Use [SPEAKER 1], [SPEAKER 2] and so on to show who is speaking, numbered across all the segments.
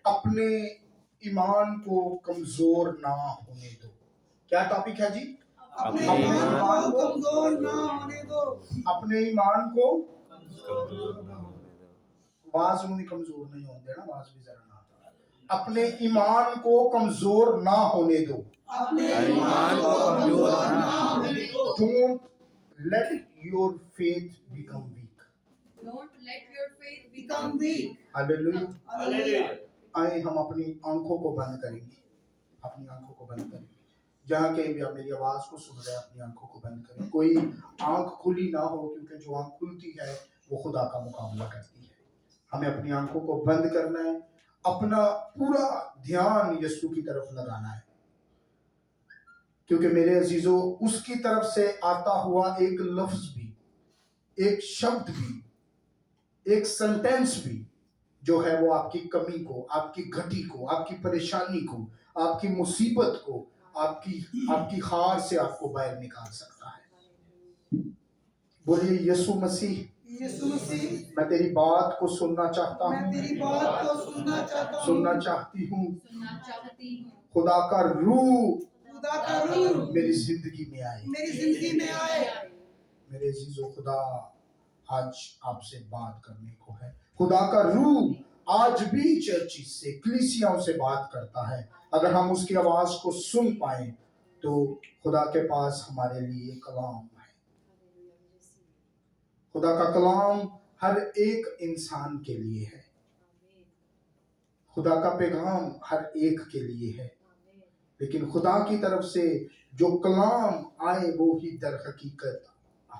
[SPEAKER 1] अपने ईमान को कमजोर ना होने दो। क्या टॉपिक है जी?
[SPEAKER 2] अपने ईमान को कमजोर ना होने दो।
[SPEAKER 1] अपने ईमान को
[SPEAKER 2] कमजोर ना होने दो।
[SPEAKER 1] आवाज में कमजोर नहीं होने देना, आवाज भी जरा ना आता। अपने ईमान को कमजोर ना होने दो।
[SPEAKER 2] अपने ईमान को कमजोर ना होने दो।
[SPEAKER 1] Don't let your faith become weak.
[SPEAKER 3] Don't let your faith become weak.
[SPEAKER 1] Hallelujah.
[SPEAKER 2] Hallelujah.
[SPEAKER 1] आए हम अपनी आंखों को बंद करेंगे, अपनी आंखों को बंद करेंगे। जहाँ कहीं भी आप मेरी आवाज को सुन रहे हैं, अपनी आंखों को बंद करें। कोई आंख खुली ना हो, क्योंकि जो आंख खुलती है वो खुदा का मुकाबला करती है। हमें अपनी आंखों को बंद करना है, अपना पूरा ध्यान यीशु की तरफ लगाना है, क्योंकि मेरे अजीजों उसकी तरफ से आता हुआ एक लफ्ज भी, एक शब्द भी, एक सेंटेंस भी जो है वो आपकी कमी को, आपकी घटी को, आपकी परेशानी को, आपकी मुसीबत को, आपकी हार से आपको बाहर निकाल सकता है। बोलिए यीशु मसीह,
[SPEAKER 2] यीशु मसीह,
[SPEAKER 1] मैं तेरी बात को सुनना चाहता हूँ,
[SPEAKER 2] मैं तेरी बात को सुनना चाहता हूँ,
[SPEAKER 1] सुनना चाहती हूँ।
[SPEAKER 3] सुनना चाहती हूँ।
[SPEAKER 1] खुदा का रूह
[SPEAKER 2] खुदा का रूह
[SPEAKER 1] मेरी जिंदगी में आए।
[SPEAKER 2] मेरी जिंदगी में आए।
[SPEAKER 1] मेरे अजीजों, खुदा आज आपसे बात करने को है। खुदा का रूह आज भी चर्चिज से, कलीसियाओं से बात करता है। अगर हम उसकी आवाज को सुन पाए तो खुदा के पास हमारे लिए कलाम है। खुदा का कलाम हर एक इंसान के लिए है। खुदा का पैगाम हर एक के लिए है, लेकिन खुदा की तरफ से जो कलाम आए वो ही दर हकीकत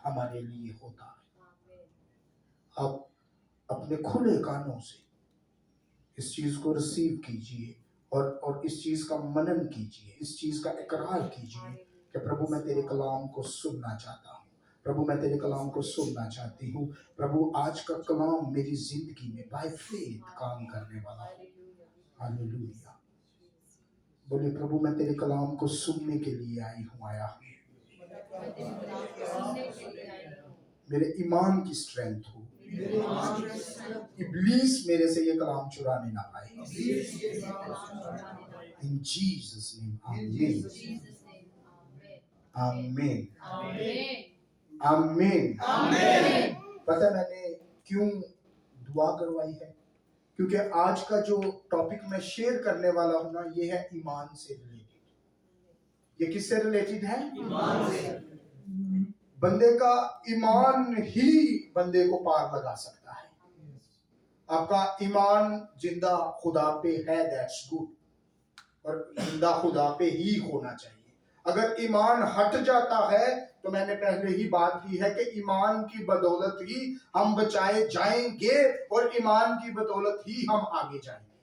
[SPEAKER 1] हमारे लिए होता है। अब अपने खुले कानों से इस चीज को रिसीव कीजिए और इस चीज का मनन कीजिए, इस चीज का इकरार कीजिए कि प्रभु मैं तेरे कलाम को सुनना चाहता हूँ, प्रभु मैं तेरे कलाम को सुनना चाहती हूँ। प्रभु आज का कलाम मेरी जिंदगी में बाय फेथ काम करने वाला है। हालेलुया। बोलिए प्रभु मैं तेरे कलाम को सुनने के लिए आई हूँ, आया हूँ। मेरे ईमान की स्ट्रेंथ हो, इब्लीस मेरे से ये कलाम चुराने ना पाए। इन जीसस नेम, आमीन, आमीन, आमीन। पता है मैंने क्यों दुआ करवाई है? क्योंकि आज का जो टॉपिक मैं शेयर करने वाला हूं ना, ये है ईमान से रिलेटेड। ये किससे रिलेटेड है? ईमान से। बंदे का ईमान ही बंदे को पार लगा सकता है। आपका ईमान जिंदा खुदा पे है, दैट्स गुड, और जिंदा खुदा पे ही होना चाहिए। अगर ईमान हट जाता है तो मैंने पहले ही बात की है कि ईमान की बदौलत ही हम बचाए जाएंगे और ईमान की बदौलत ही हम आगे जाएंगे।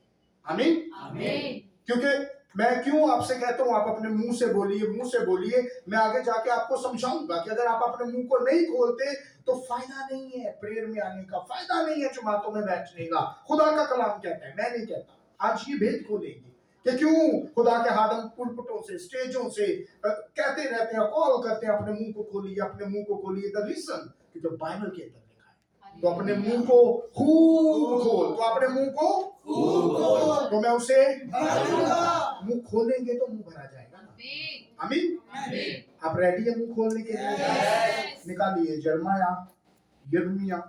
[SPEAKER 1] आमीन, आमीन। क्योंकि मैं क्यों आपसे कहता हूँ आप अपने मुंह से बोलिए। मैं आगे जाके आपको समझाऊंगा कि अगर आप अपने मुंह को नहीं खोलते तो फायदा नहीं है प्रेयर में आने का, फायदा नहीं है जमातों में बैठने का। खुदा का कलाम कहता है, मैं नहीं कहता। आज ये भेद खोलेंगे कि क्यों खुदा के हादम पुलपटों से, स्टेजों से कहते रहते हैं, कॉल करते हैं अपने मुंह को खोलिए, अपने मुंह को खोलिए। द रीजन कि जो बाइबल के अंदर लिखा है, तो अपने मुंह को खूब खोल, तो अपने मुंह को खूब खोल, तो मैं उसे मुंह खोलेंगे तो मुंह भरा जाएगा ना। आमीन। आप रेडी है मुंह खोलने के लिए? निकालिए यिर्मयाह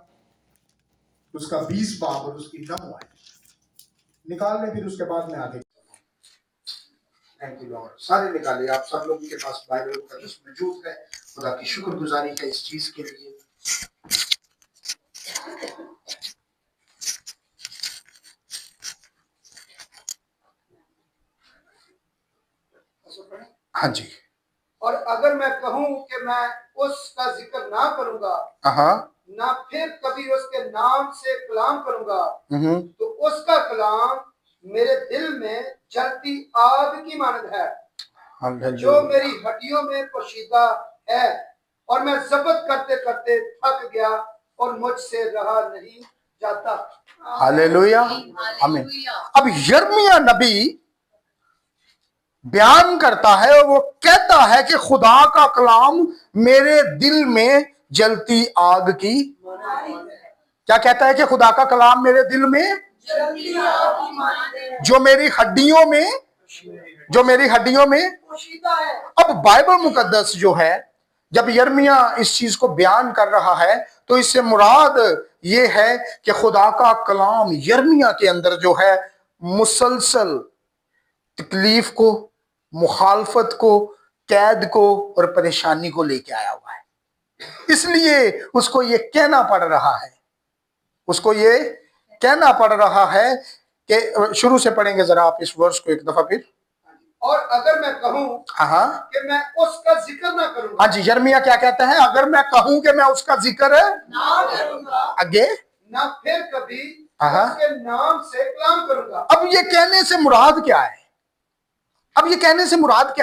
[SPEAKER 1] उसका 20 बाब और उसकी 9 आयत निकाल ले, फिर उसके बाद में आगे। Thank you Lord. सारे निकालिए, आप सब लोगों के पास बाइबल मुकद्दस मौजूद है। खुदा की शुक्रगुजारी है इस चीज के लिए। हाँ जी।
[SPEAKER 4] और अगर मैं कहूं कि मैं उसका जिक्र ना करूंगा, ना फिर कभी उसके नाम से कलाम करूंगा, तो उसका कलाम मेरे दिल में जलती आग की मानद है, जो मेरी हड्डियों में पोशीदा है, और मैं ज़ब्त करते करते थक गया और मुझसे रहा नहीं जाता।
[SPEAKER 1] हालेलुया, आमीन। अब यिर्मयाह नबी बयान करता है और वो कहता है कि खुदा का कलाम मेरे दिल में जलती आग की, क्या कहता है कि खुदा का कलाम मेरे दिल में जो मेरी हड्डियों में
[SPEAKER 4] पोशीदा है।
[SPEAKER 1] अब बाइबल मुकद्दस जो है, जब यिर्मयाह इस चीज को बयान कर रहा है तो इससे मुराद ये है कि खुदा का कलाम यिर्मयाह के अंदर जो है मुसलसल तकलीफ को, मुखालफत को, कैद को और परेशानी को लेके आया हुआ है। इसलिए उसको ये कहना पड़ रहा है कि शुरू से पढ़ेंगे जरा आप इस वर्ष को एक दफा फिर।
[SPEAKER 4] और अगर मैं कहूं
[SPEAKER 1] हाँ
[SPEAKER 4] कि मैं उसका जिक्र ना करूंगा,
[SPEAKER 1] हाँ जी, यिर्मयाह क्या कहता है? अगर मैं कहूं कि मैं उसका जिक्र
[SPEAKER 4] ना करूंगा,
[SPEAKER 1] आगे
[SPEAKER 4] ना फिर कभी
[SPEAKER 1] हाँ।
[SPEAKER 4] उसके नाम से कलाम करूंगा।
[SPEAKER 1] अब ये कहने से मुराद क्या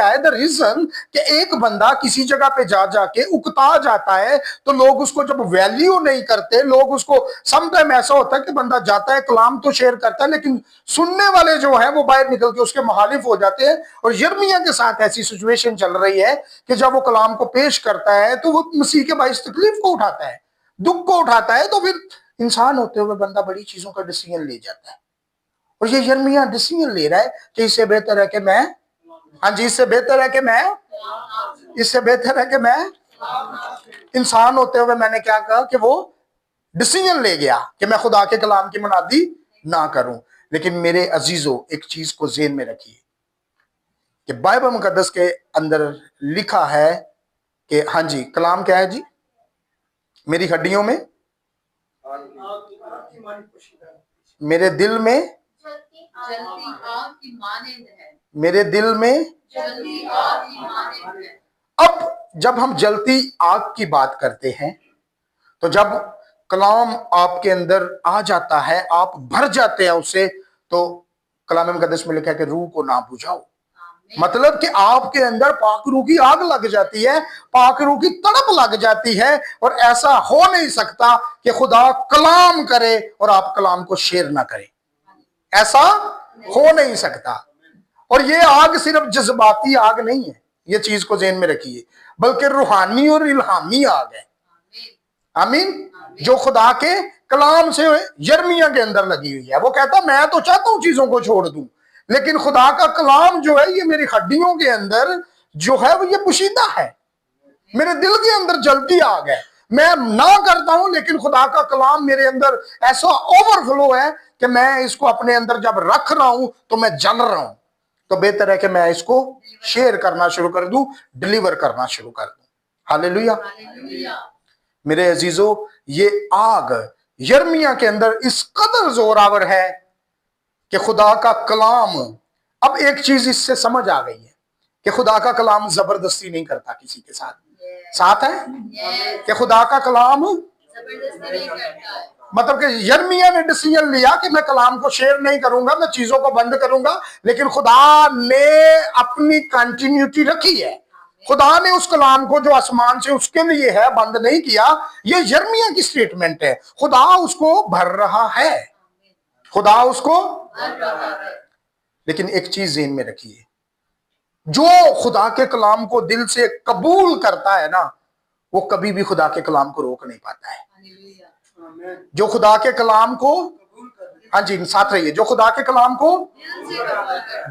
[SPEAKER 1] है? द रीजन कि एक बंदा किसी जगह पे जा जाके उकता जाता है तो लोग उसको जब वैल्यू नहीं करते, लोग उसको समटाइम ऐसा होता है कि बंदा जाता है, कलाम तो शेयर करता है, लेकिन सुनने वाले जो है वो बाहर निकल के उसके मुखालिफ हो जाते हैं। और यिर्मयाह के साथ ऐसी सिचुएशन चल रही है कि जब वो कलाम को पेश करता है तो वो मसीह के बाइस तकलीफ को उठाता है, दुख को उठाता है, तो फिर इंसान होते हुए बंदा बड़ी चीजों का डिसीजन ले जाता है। और ये यिर्मयाह डिसीजन ले रहा है कि इससे बेहतर है कि मैं, हाँ जी, इससे बेहतर है कि मैं इंसान होते हुए मैंने क्या कहा कि वो डिसीजन ले गया कि मैं खुदा के कलाम की मुनादी ना करूं। लेकिन मेरे अजीजों, एक चीज को ज़हन में रखिए कि बाइबल मुकद्दस के अंदर लिखा है कि हाँ जी, कलाम क्या है जी? मेरी हड्डियों में, मेरे दिल में,
[SPEAKER 3] जलती आग की मानंद है।
[SPEAKER 1] मेरे दिल में
[SPEAKER 3] जलती आग की मानंद है।
[SPEAKER 1] अब जब हम जलती आग की बात करते हैं तो जब कलाम आपके अंदर आ जाता है, आप भर जाते हैं उससे, तो कलाम मुकद्दस में लिखा है कि रूह को ना बुझाओ। मतलब कि आपके अंदर पाक रूह की आग लग जाती है, पाक रूह की तड़प लग जाती है। और ऐसा हो नहीं सकता कि खुदा कलाम करे और आप कलाम को शेयर ना करें, ऐसा हो नहीं सकता। और ये आग सिर्फ जज्बाती आग नहीं है, ये चीज को ज़हन में रखिए, बल्कि रूहानी और इल्हामी आग है। आमीन। जो खुदा के कलाम से यिर्मयाह के अंदर लगी हुई है। वो कहता मैं तो चाहता हूं चीजों को छोड़ दूं, लेकिन खुदा का कलाम जो है ये मेरी हड्डियों के अंदर जो है वो ये पोशीदा है, मेरे दिल के अंदर जलती आग है। मैं ना करता हूं, लेकिन खुदा का कलाम मेरे अंदर ऐसा ओवरफ्लो है कि मैं इसको अपने अंदर जब रख रहा हूं तो मैं जल रहा हूं। तो बेहतर है कि मैं इसको शेयर करना शुरू कर दूं, डिलीवर करना शुरू कर दूं। हालेलुया। मेरे अजीजों, ये आग यिर्मयाह के अंदर इस कदर जोरावर है कि खुदा का कलाम, अब एक चीज इससे समझ आ गई है कि खुदा का कलाम जबरदस्ती नहीं करता किसी के साथ। साथ है कि खुदा का कलाम
[SPEAKER 3] जबरदस्ती नहीं करता है।
[SPEAKER 1] मतलब कि यिर्मयाह ने डिसीजन लिया कि मैं कलाम को शेयर नहीं करूंगा, मैं चीजों को बंद करूंगा, लेकिन खुदा ने अपनी कंटिन्यूटी रखी है। खुदा ने उस कलाम को जो आसमान से उसके लिए है बंद नहीं किया। ये यिर्मयाह की स्टेटमेंट है। खुदा उसको भर रहा है, खुदा उसको, लेकिन एक चीज ज़हन में रखिए, जो खुदा के कलाम को दिल से कबूल करता है ना, वो कभी भी खुदा के कलाम को रोक नहीं पाता है। जो खुदा के कलाम को, हाँ जी साथ रहिए, जो खुदा के कलाम को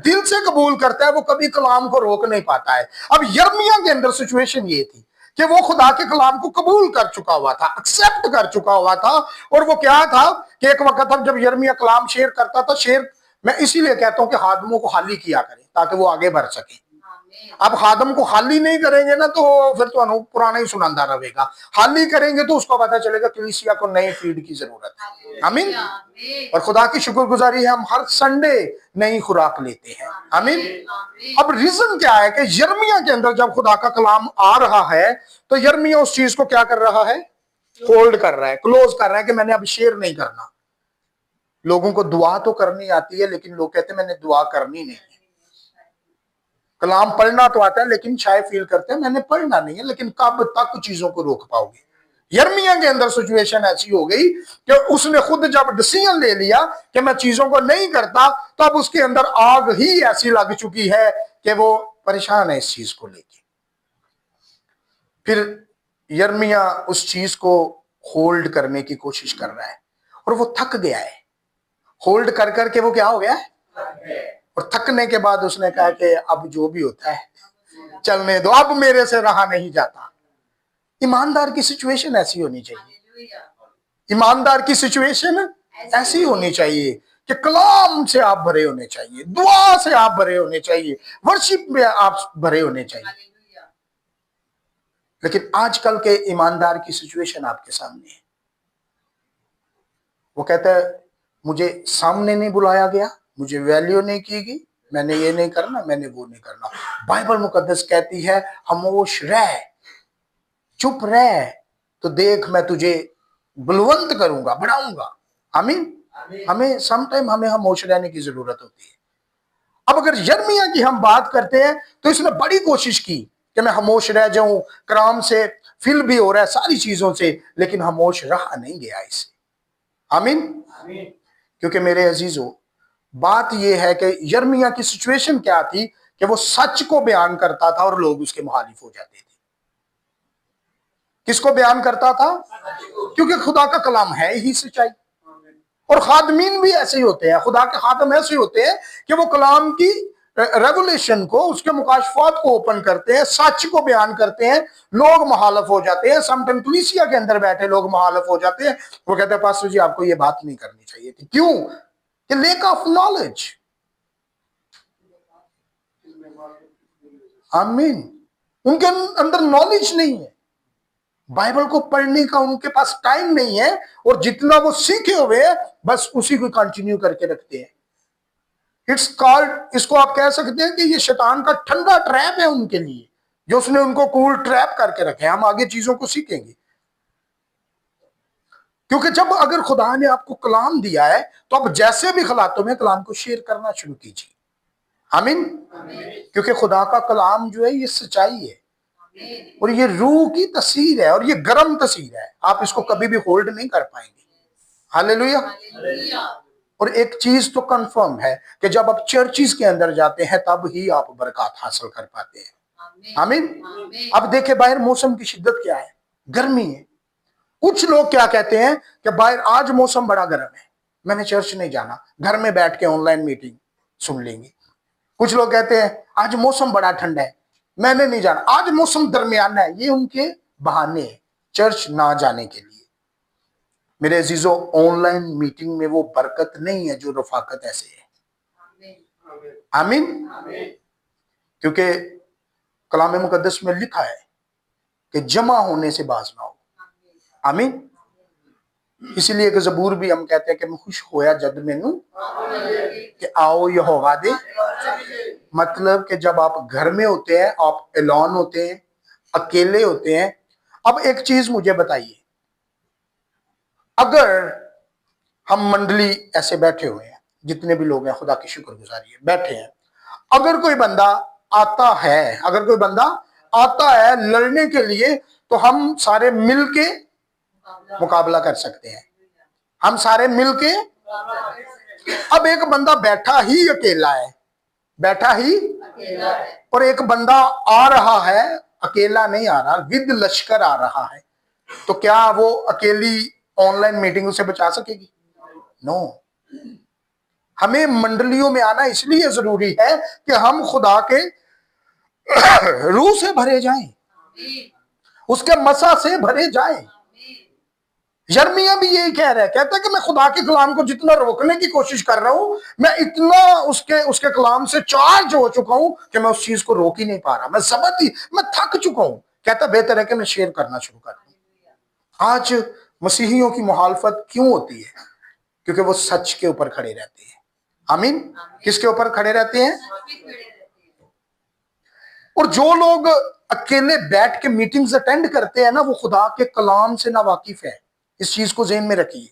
[SPEAKER 1] दिल से कबूल करता है वो कभी कलाम को रोक नहीं पाता है। अब यिर्मयाह के अंदर सिचुएशन ये थी कि वो खुदा के कलाम को कबूल कर चुका हुआ था, एक्सेप्ट कर चुका हुआ था। और वो क्या था कि एक वक्त तक जब यिर्मयाह कलाम शेयर करता था, शेयर मैं इसीलिए कहता हूं कि खादमों को खाली किया करें ताकि वो आगे बढ़ सके। अब खादम को खाली नहीं करेंगे ना तो फिर तो पुराना ही सुनाता रहेगा। खाली करेंगे तो उसको पता चलेगा कलीसिया को नई फीड की जरूरत है। आमीन। और खुदा की शुक्रगुजारी है, हम हर संडे नई खुराक लेते हैं। आमीन। अब रीजन क्या है कि यिर्मयाह के अंदर जब खुदा का कलाम आ रहा है तो यिर्मयाह उस चीज को क्या कर रहा है? होल्ड कर रहा है, क्लोज कर रहा है कि मैंने अब शेयर नहीं करना। लोगों को दुआ तो करनी आती है, लेकिन लोग कहते हैं मैंने दुआ करनी नहीं। कलाम पढ़ना तो आता है, लेकिन शायद फील करते हैं मैंने पढ़ना नहीं है। लेकिन कब तक चीजों को रोक पाओगे? यिर्मयाह के अंदर सिचुएशन ऐसी हो गई कि उसने खुद जब डिसीजन ले लिया कि मैं चीजों को नहीं करता, तो अब उसके अंदर आग ही ऐसी लग चुकी है कि वो परेशान है इस चीज को लेके। फिर यिर्मयाह उस चीज को होल्ड करने की कोशिश कर रहा है और वो थक गया है। होल्ड कर करके वो क्या हो गया है? और थकने के बाद उसने कहा कि अब जो भी होता है चलने दो, अब मेरे से रहा नहीं जाता। ईमानदार की सिचुएशन ऐसी होनी चाहिए,
[SPEAKER 3] Hallelujah.
[SPEAKER 1] ईमानदार की सिचुएशन ऐसी होनी चाहिए कि कलाम से आप भरे होने चाहिए, दुआ से आप भरे होने चाहिए, वर्शिप में आप भरे होने चाहिए।
[SPEAKER 3] Hallelujah.
[SPEAKER 1] लेकिन आजकल के ईमानदार की सिचुएशन आपके सामने है। वो कहता है मुझे सामने नहीं बुलाया गया, मुझे वैल्यू नहीं की गई, मैंने ये नहीं करना, मैंने वो नहीं करना। बाइबल मुकद्दस कहती है खामोश रह, चुप रह, तो देख मैं तुझे बलवंत करूंगा, बढ़ाऊंगा। आमीन। हमें समटाइम हमें खामोश रहने की जरूरत होती है। अब अगर यिर्मयाह की हम बात करते हैं तो इसने बड़ी कोशिश की कि मैं खामोश रह जाऊं, कलाम से फिल भी हो रहा है सारी चीजों से, लेकिन खामोश रहा नहीं गया इससे। आमीन। क्योंकि मेरे अजीजों, बात यह है कि यिर्मयाह की सिचुएशन क्या थी कि वो सच को बयान करता था और लोग उसके मुखालिफ हो जाते थे। किसको बयान करता था? क्योंकि खुदा का कलाम है ही सच्चाई। और खादमीन भी ऐसे ही होते हैं, खुदा के खादम ऐसे होते हैं कि वो कलाम की रेवोल्यूशन को, उसके मुकाशफात को ओपन करते हैं, सच को बयान करते हैं, लोग मुखालिफ हो जाते हैं। समटाइम कलीसिया के अंदर बैठे लोग मुखालिफ हो जाते हैं। वो कहते हैं पास्टर जी आपको ये बात नहीं करनी चाहिए थी। क्यों? कि लेक ऑफ नॉलेज। आमीन। उनके अंदर नॉलेज नहीं है, बाइबल को पढ़ने का उनके पास टाइम नहीं है, और जितना वो सीखे हुए हैं बस उसी को कंटिन्यू करके रखते हैं। इट्स कॉल्ड, इसको आप कह सकते हैं कि ये शैतान का ठंडा ट्रैप है उनके लिए, जो उसने उनको कूल ट्रैप करके रखे। हम आगे चीजों को सीखेंगे, क्योंकि जब अगर खुदा ने आपको कलाम दिया है तो आप जैसे भी हालातों में कलाम को शेयर करना शुरू कीजिए। आमीन। क्योंकि खुदा का कलाम जो है ये सच्चाई है, और ये रूह की तस्वीर है, और ये गर्म तस्वीर है, आप इसको कभी भी होल्ड नहीं कर पाएंगे। हालेलुया।
[SPEAKER 3] Hallelujah.
[SPEAKER 1] और एक चीज तो कंफर्म है कि जब आप चर्चिज के अंदर जाते हैं तब ही आप बरकत हासिल कर पाते हैं।
[SPEAKER 3] Amen.
[SPEAKER 1] आमीन।
[SPEAKER 3] Amen.
[SPEAKER 1] अब देखे बाहर मौसम की शिद्दत क्या है, गर्मी है। कुछ लोग क्या कहते हैं कि बाहर आज मौसम बड़ा गर्म है, मैंने चर्च नहीं जाना, घर में बैठ के ऑनलाइन मीटिंग सुन लेंगे। कुछ लोग कहते हैं आज मौसम बड़ा ठंडा है, मैंने नहीं जाना, आज मौसम दरमियाना है। ये उनके बहाने हैं चर्च ना जाने के लिए। मेरे अजीजों, ऑनलाइन मीटिंग में वो बरकत नहीं है जो रफाकत ऐसे है।
[SPEAKER 3] Amen.
[SPEAKER 1] आमीन। क्योंकि कलाम मुकद्दस में लिखा है कि जमा होने से बाज ना हो। आमीन। इसीलिए एक जबूर भी हम कहते हैं कि मैं खुश होया जद मैनू कि आओ यहोवा दे। मतलब कि जब आप घर में होते हैं, आप एलान होते हैं, अकेले होते हैं। अब एक चीज मुझे बताइए, अगर हम मंडली ऐसे बैठे हुए हैं, जितने भी लोग हैं, खुदा की शुक्रगुजारी है, बैठे हैं, अगर कोई बंदा आता है, अगर कोई बंदा आता है लड़ने के लिए, तो हम सारे मिलके मुकाबला कर सकते हैं। हम सारे मिलके। अब एक बंदा बैठा ही अकेला है, बैठा ही,
[SPEAKER 3] अकेला है।
[SPEAKER 1] और एक बंदा आ रहा है, अकेला नहीं आ रहा, विद लश्कर आ रहा है, तो क्या वो अकेली ऑनलाइन मीटिंग उसे बचा सकेगी? नो। हमें मंडलियों में आना इसलिए जरूरी है कि हम खुदा के रूह से भरे जाएं,
[SPEAKER 3] Amen.
[SPEAKER 1] उसके मसा से भरे जाएं।
[SPEAKER 3] Amen.
[SPEAKER 1] यिर्मयाह भी यही कह रहा है, कहता है कि मैं खुदा के कलाम को जितना रोकने की कोशिश कर रहा हूं, मैं इतना उसके कलाम से चार्ज हो चुका हूं कि मैं उस चीज को रोक ही नहीं पा रहा, मैं थक चुका हूं। कहता बेहतर है कि मैं शेयर करना शुरू कर दूं। आज मसीहियों की मुखालफत क्यों होती है? क्योंकि वो सच के ऊपर खड़े रहते हैं। आमीन। किसके ऊपर खड़े रहते हैं?
[SPEAKER 3] सभी खड़े रहते हैं।
[SPEAKER 1] और जो लोग अकेले बैठ के मीटिंग्स अटेंड करते हैं ना, वो खुदा के कलाम से ना वाकिफ है। इस चीज को ज़हन में रखिए।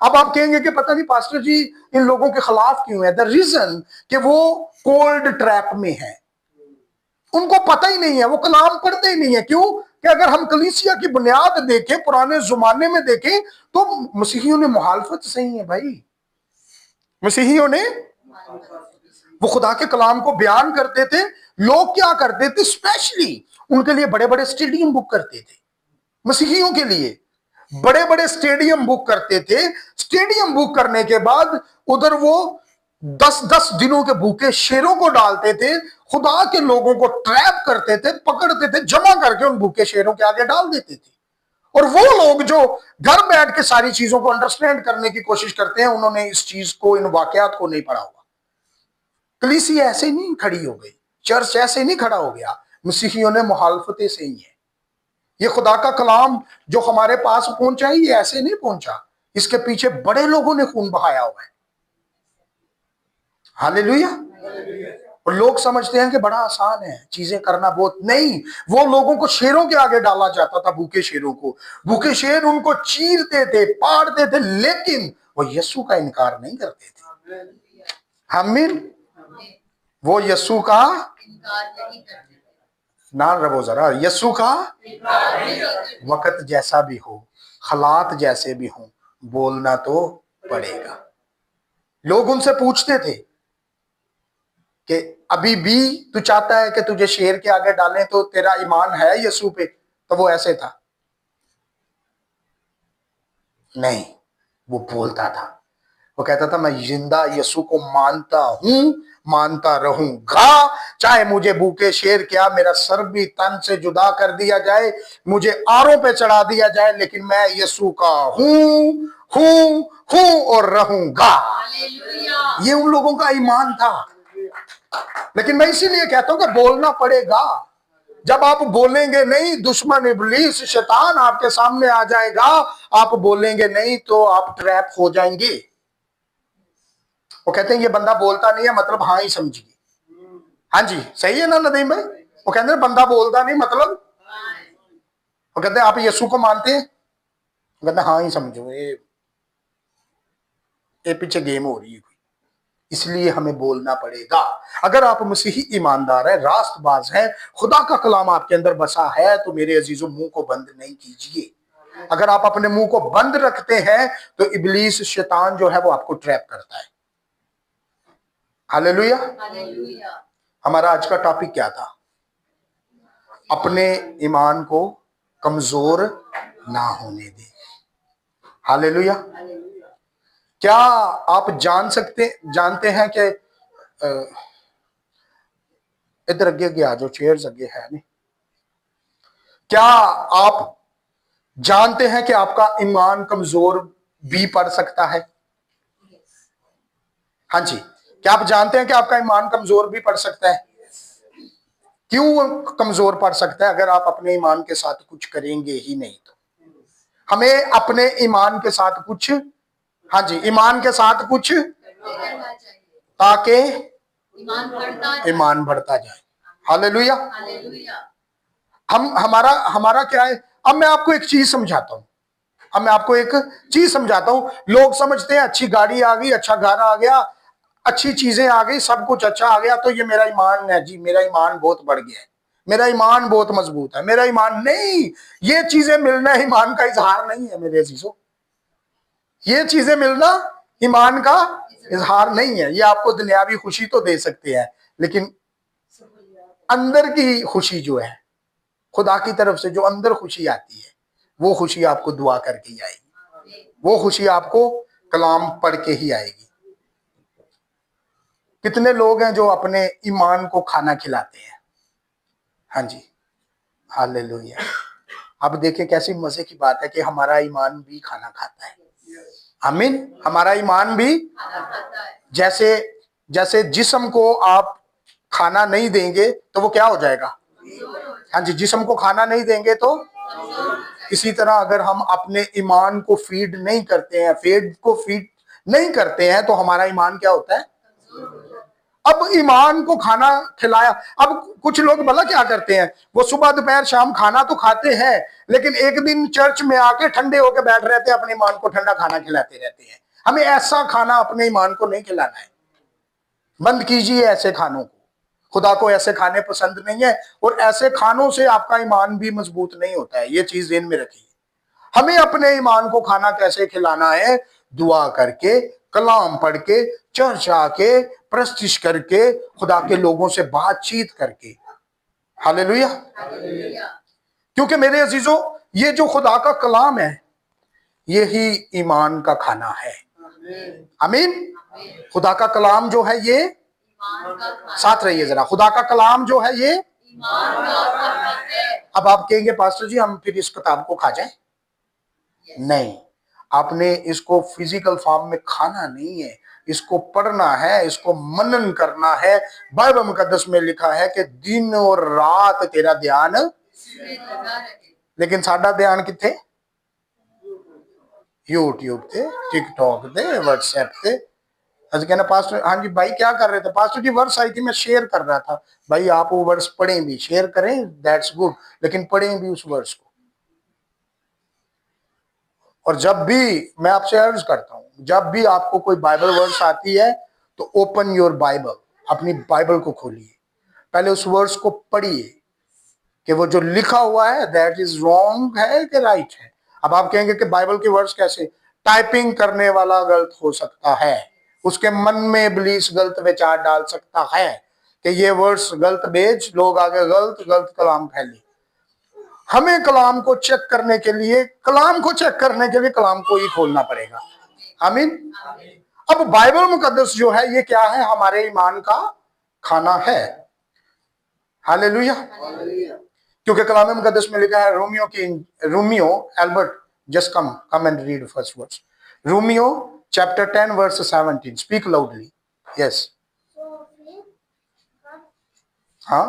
[SPEAKER 1] अब आप कहेंगे कि पता नहीं पास्टर जी इन लोगों के खिलाफ क्यों है। द रीजन कि वो कोल्ड ट्रैप में है, उनको पता ही नहीं है, वो कलाम पढ़ते ही नहीं है। क्यों? कि अगर हम कलीसिया की बुनियाद देखें, पुराने जमाने में देखें, तो मसीहियों ने मुखालफत सही है भाई। मसीहियों ने, वो खुदा के कलाम को बयान करते थे। लोग क्या करते थे, स्पेशली उनके लिए बड़े बड़े स्टेडियम बुक करते थे। मसीहियों के लिए बड़े बड़े स्टेडियम बुक करते थे। स्टेडियम बुक करने के बाद उधर वो 10-10 दिनों के भूखे शेरों को डालते थे, खुदा के लोगों को ट्रैप करते थे, पकड़ते थे, जमा करके उन भूखे शेरों के आगे डाल देते थे। और वो लोग जो घर बैठ के सारी चीजों को अंडरस्टैंड करने की कोशिश करते हैं, उन्होंने इस चीज को, इन वाकयात को नहीं पढ़ा हुआ। कलीसिया ऐसे नहीं खड़ी हो गई, चर्च ऐसे नहीं खड़ा हो गया, मसीहियों ने मुखालफतें से ही है। ये खुदा का कलाम जो हमारे पास पहुंचा है, ये ऐसे नहीं पहुंचा, इसके पीछे बड़े लोगों ने खून बहाया हुआ है। हालेलुया। और लोग समझते हैं कि बड़ा आसान है चीजें करना, बहुत नहीं। वो लोगों को शेरों के आगे डाला जाता था, भूखे शेरों को। भूखे शेर उनको चीरते थे, पाड़ते थे, लेकिन वो यीशु का इनकार नहीं करते थे। आमीन। वो यीशु का
[SPEAKER 3] इनकार नहीं करते थे।
[SPEAKER 1] ना रहो जरा, यीशु का
[SPEAKER 3] इनकार नहीं करते।
[SPEAKER 1] वक्त जैसा भी हो, हालात जैसे भी हो, बोलना तो पड़ेगा। लोग उनसे पूछते थे कि अभी भी तू चाहता है कि तुझे शेर के आगे डालें तो तेरा ईमान है यीशु पे? तो वो ऐसे था, नहीं, वो बोलता था। वो कहता था, मैं जिंदा यीशु को मानता हूं, मानता रहूंगा, चाहे मुझे भूखे शेर क्या मेरा सर भी तन से जुदा कर दिया जाए, मुझे आरों पे चढ़ा दिया जाए, लेकिन मैं यीशु का हूं और रहूंगा।
[SPEAKER 3] हालेलुया।
[SPEAKER 1] ये उन लोगों का ईमान था। लेकिन मैं इसीलिए कहता हूं कि बोलना पड़ेगा। जब आप बोलेंगे नहीं, दुश्मन इब्लीस शैतान आपके सामने आ जाएगा। आप बोलेंगे नहीं तो आप ट्रैप हो जाएंगे। वो कहते हैं ये बंदा बोलता नहीं है, मतलब हाँ ही समझिए। हाँ जी, सही है ना नदीम भाई? वो कहते हैं बंदा बोलता नहीं, मतलब वो कहते हैं आप यीशु को मानते हैं? वो कहते हैं हाँ ही समझो, ये पीछे गेम हो रही है। इसलिए हमें बोलना पड़ेगा। अगर आप मसीही ईमानदार है, रास्तबाज है, खुदा का कलाम आपके अंदर बसा है, तो मेरे अजीजों मुंह को बंद नहीं कीजिए। अगर आप अपने मुंह को बंद रखते हैं तो इब्लीस शैतान जो है वो आपको ट्रैप करता है। हालेलुया।
[SPEAKER 3] हालेलुया।
[SPEAKER 1] हमारा आज का टॉपिक क्या था? अपने ईमान को कमजोर ना होने दें। हालेलुया। क्या आप जानते हैं कि इधर अगे आ जाओ, चेयर्स अगे है नहीं। क्या आप जानते हैं कि आपका ईमान कमजोर भी पड़ सकता है? हाँ जी, क्या आप जानते हैं कि आपका ईमान कमजोर भी पड़ सकता है? क्यों कमजोर पड़ सकता है? अगर आप अपने ईमान के साथ कुछ करेंगे ही नहीं तो। हमें अपने ईमान के साथ कुछ, हाँ जी, ईमान के साथ कुछ,
[SPEAKER 3] करना चाहिए
[SPEAKER 1] ताकि
[SPEAKER 3] ईमान बढ़ता
[SPEAKER 1] जाए। हालेलुया।
[SPEAKER 3] हालेलुया।
[SPEAKER 1] हमारा क्या है? अब मैं आपको एक चीज समझाता हूं। लोग समझते हैं अच्छी गाड़ी आ गई, अच्छा घर आ गया, अच्छी चीजें आ गई, सब कुछ अच्छा आ गया तो ये मेरा ईमान है जी, मेरा ईमान बहुत बढ़ गया है, मेरा ईमान बहुत मजबूत है, मेरा ईमान नहीं। ये चीजें मिलना ईमान का इजहार नहीं है मेरे अजीजों। ये चीजें मिलना ईमान का इजहार नहीं है। ये आपको दुनियावी खुशी तो दे सकते हैं, लेकिन अंदर की खुशी जो है, खुदा की तरफ से जो अंदर खुशी आती है, वो खुशी आपको दुआ करके ही आएगी, वो खुशी आपको कलाम पढ़ के ही आएगी। कितने लोग हैं जो अपने ईमान को खाना खिलाते हैं? हाँ जी, हालेलुया। अब देखिए कैसी मजे की बात है कि हमारा ईमान भी खाना खाता है। आमीन। हमारा ईमान भी जैसे जिस्म को आप खाना नहीं देंगे तो वो क्या हो जाएगा? हाँ जी, जिस्म को खाना नहीं देंगे तो। इसी तरह अगर हम अपने ईमान को फीड नहीं करते हैं तो हमारा ईमान क्या होता है? अब ईमान को खाना खिलाया। अब कुछ लोग भला क्या करते हैं, वो सुबह दोपहर शाम खाना तो खाते हैं, लेकिन एक दिन चर्च में आके ठंडे होके बैठ रहते हैं, अपने ईमान को ठंडा खाना खिलाते रहते हैं। हमें ऐसा खाना अपने ईमान को नहीं खिलाना है। बंद कीजिए ऐसे खानों को। खुदा को ऐसे खाने पसंद नहीं है, और ऐसे खानों से आपका ईमान भी मजबूत नहीं होता है। ये चीज ध्यान में रखिए। हमें अपने ईमान को खाना कैसे खिलाना है? दुआ करके, कलाम पढ़ के, चर्च आके, प्रस्तिश करके, खुदा के लोगों से बातचीत करके। हालेलुया। क्योंकि मेरे अजीजों, ये जो खुदा का कलाम है, यही ईमान का खाना है। आमीन। खुदा का कलाम जो है ये,
[SPEAKER 3] ईमान का खाना
[SPEAKER 1] साथ रहिए जरा, खुदा का कलाम जो है ये।
[SPEAKER 3] ईमान का खाना है।
[SPEAKER 1] अब आप कहेंगे पास्टर जी हम फिर इस किताब को खा जाएं? नहीं, आपने इसको फिजिकल फॉर्म में खाना नहीं है, इसको पढ़ना है, इसको मनन करना है। बाइबल मुकद्दस में लिखा है कि दिन और रात तेरा ध्यान,
[SPEAKER 3] इसमें लगा रहे।
[SPEAKER 1] लेकिन साडा ध्यान किथे? यूट्यूब थे, टिकटॉक थे, व्हाट्सएप थे। अच्छा कहना पास्टर, हाँ जी भाई क्या कर रहे थे? पास्टर जी वर्स आई थी, मैं शेयर कर रहा था। भाई आप वो वर्स पढ़ें भी, शेयर करें, दैट्स गुड, लेकिन पढ़ें भी उस वर्स को। और जब भी मैं आपसे अर्ज करता हूं, जब भी आपको कोई बाइबल वर्स आती है तो ओपन योर बाइबल, अपनी बाइबल को खोलिए, पहले उस वर्स को पढ़िए कि वो जो लिखा हुआ है दैट इज रॉन्ग है कि राइट है। अब आप कहेंगे कि बाइबल के वर्स कैसे? टाइपिंग करने वाला गलत हो सकता है, उसके मन में इब्लीस गलत विचार डाल सकता है कि ये वर्स गलत भेज, लोग आगे गलत गलत कलाम फैले। हमें कलाम को चेक करने के लिए, कलाम को ही खोलना पड़ेगा। आमीन। अब बाइबल मुकद्दस जो है ये क्या है? हमारे ईमान का खाना है। हालेलुया। क्योंकि कलाम मुकद्दस में लिखा है, Romeo Albert, just come and read first verse. Romeo chapter 10 verse 17, speak loudly. Yes. हाँ।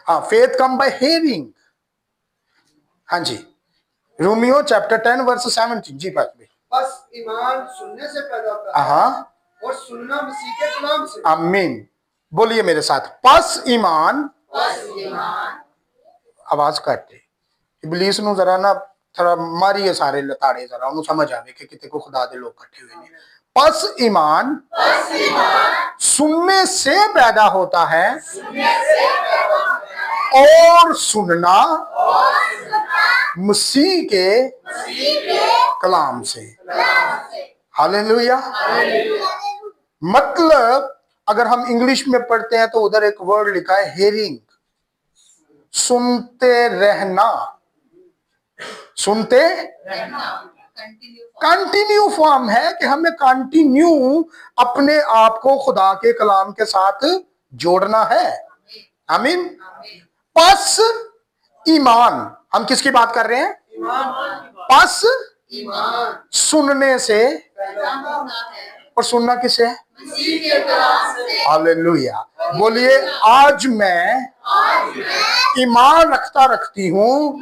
[SPEAKER 1] हाँ, faith come by hearing. हाँ जी, रोमियो chapter 10 verse 17 जी बात में।
[SPEAKER 4] बस ईमान सुनने से पैदा होता है।
[SPEAKER 1] हाँ,
[SPEAKER 4] और सुनना मसीह के कलाम से।
[SPEAKER 1] आमीन। बोलिए मेरे साथ, पस ईमान, आवाज काटे। इब्लीस नु जरा ना थोड़ा मारिए सारे लताड़े, जरा उन्हें समझ आवे कि किते को खुदा दे लोग इकट्ठे हुए ने। पस ईमान सुनने से पैदा होता है, और सुनना मसीह के कलाम से। हालेलुया। मतलब अगर हम इंग्लिश में पढ़ते हैं तो उधर एक वर्ड लिखा है हेयरिंग, सुनते रहना। सुनते कंटिन्यू फॉर्म है कि हमें कंटिन्यू अपने आप को खुदा के कलाम के साथ जोड़ना है। आमीन। पस ईमान, हम किसकी बात कर रहे हैं? पस सुनने से, और सुनना किसे है? हालेलुया। बोलिए, आज मैं ईमान रखती हूँ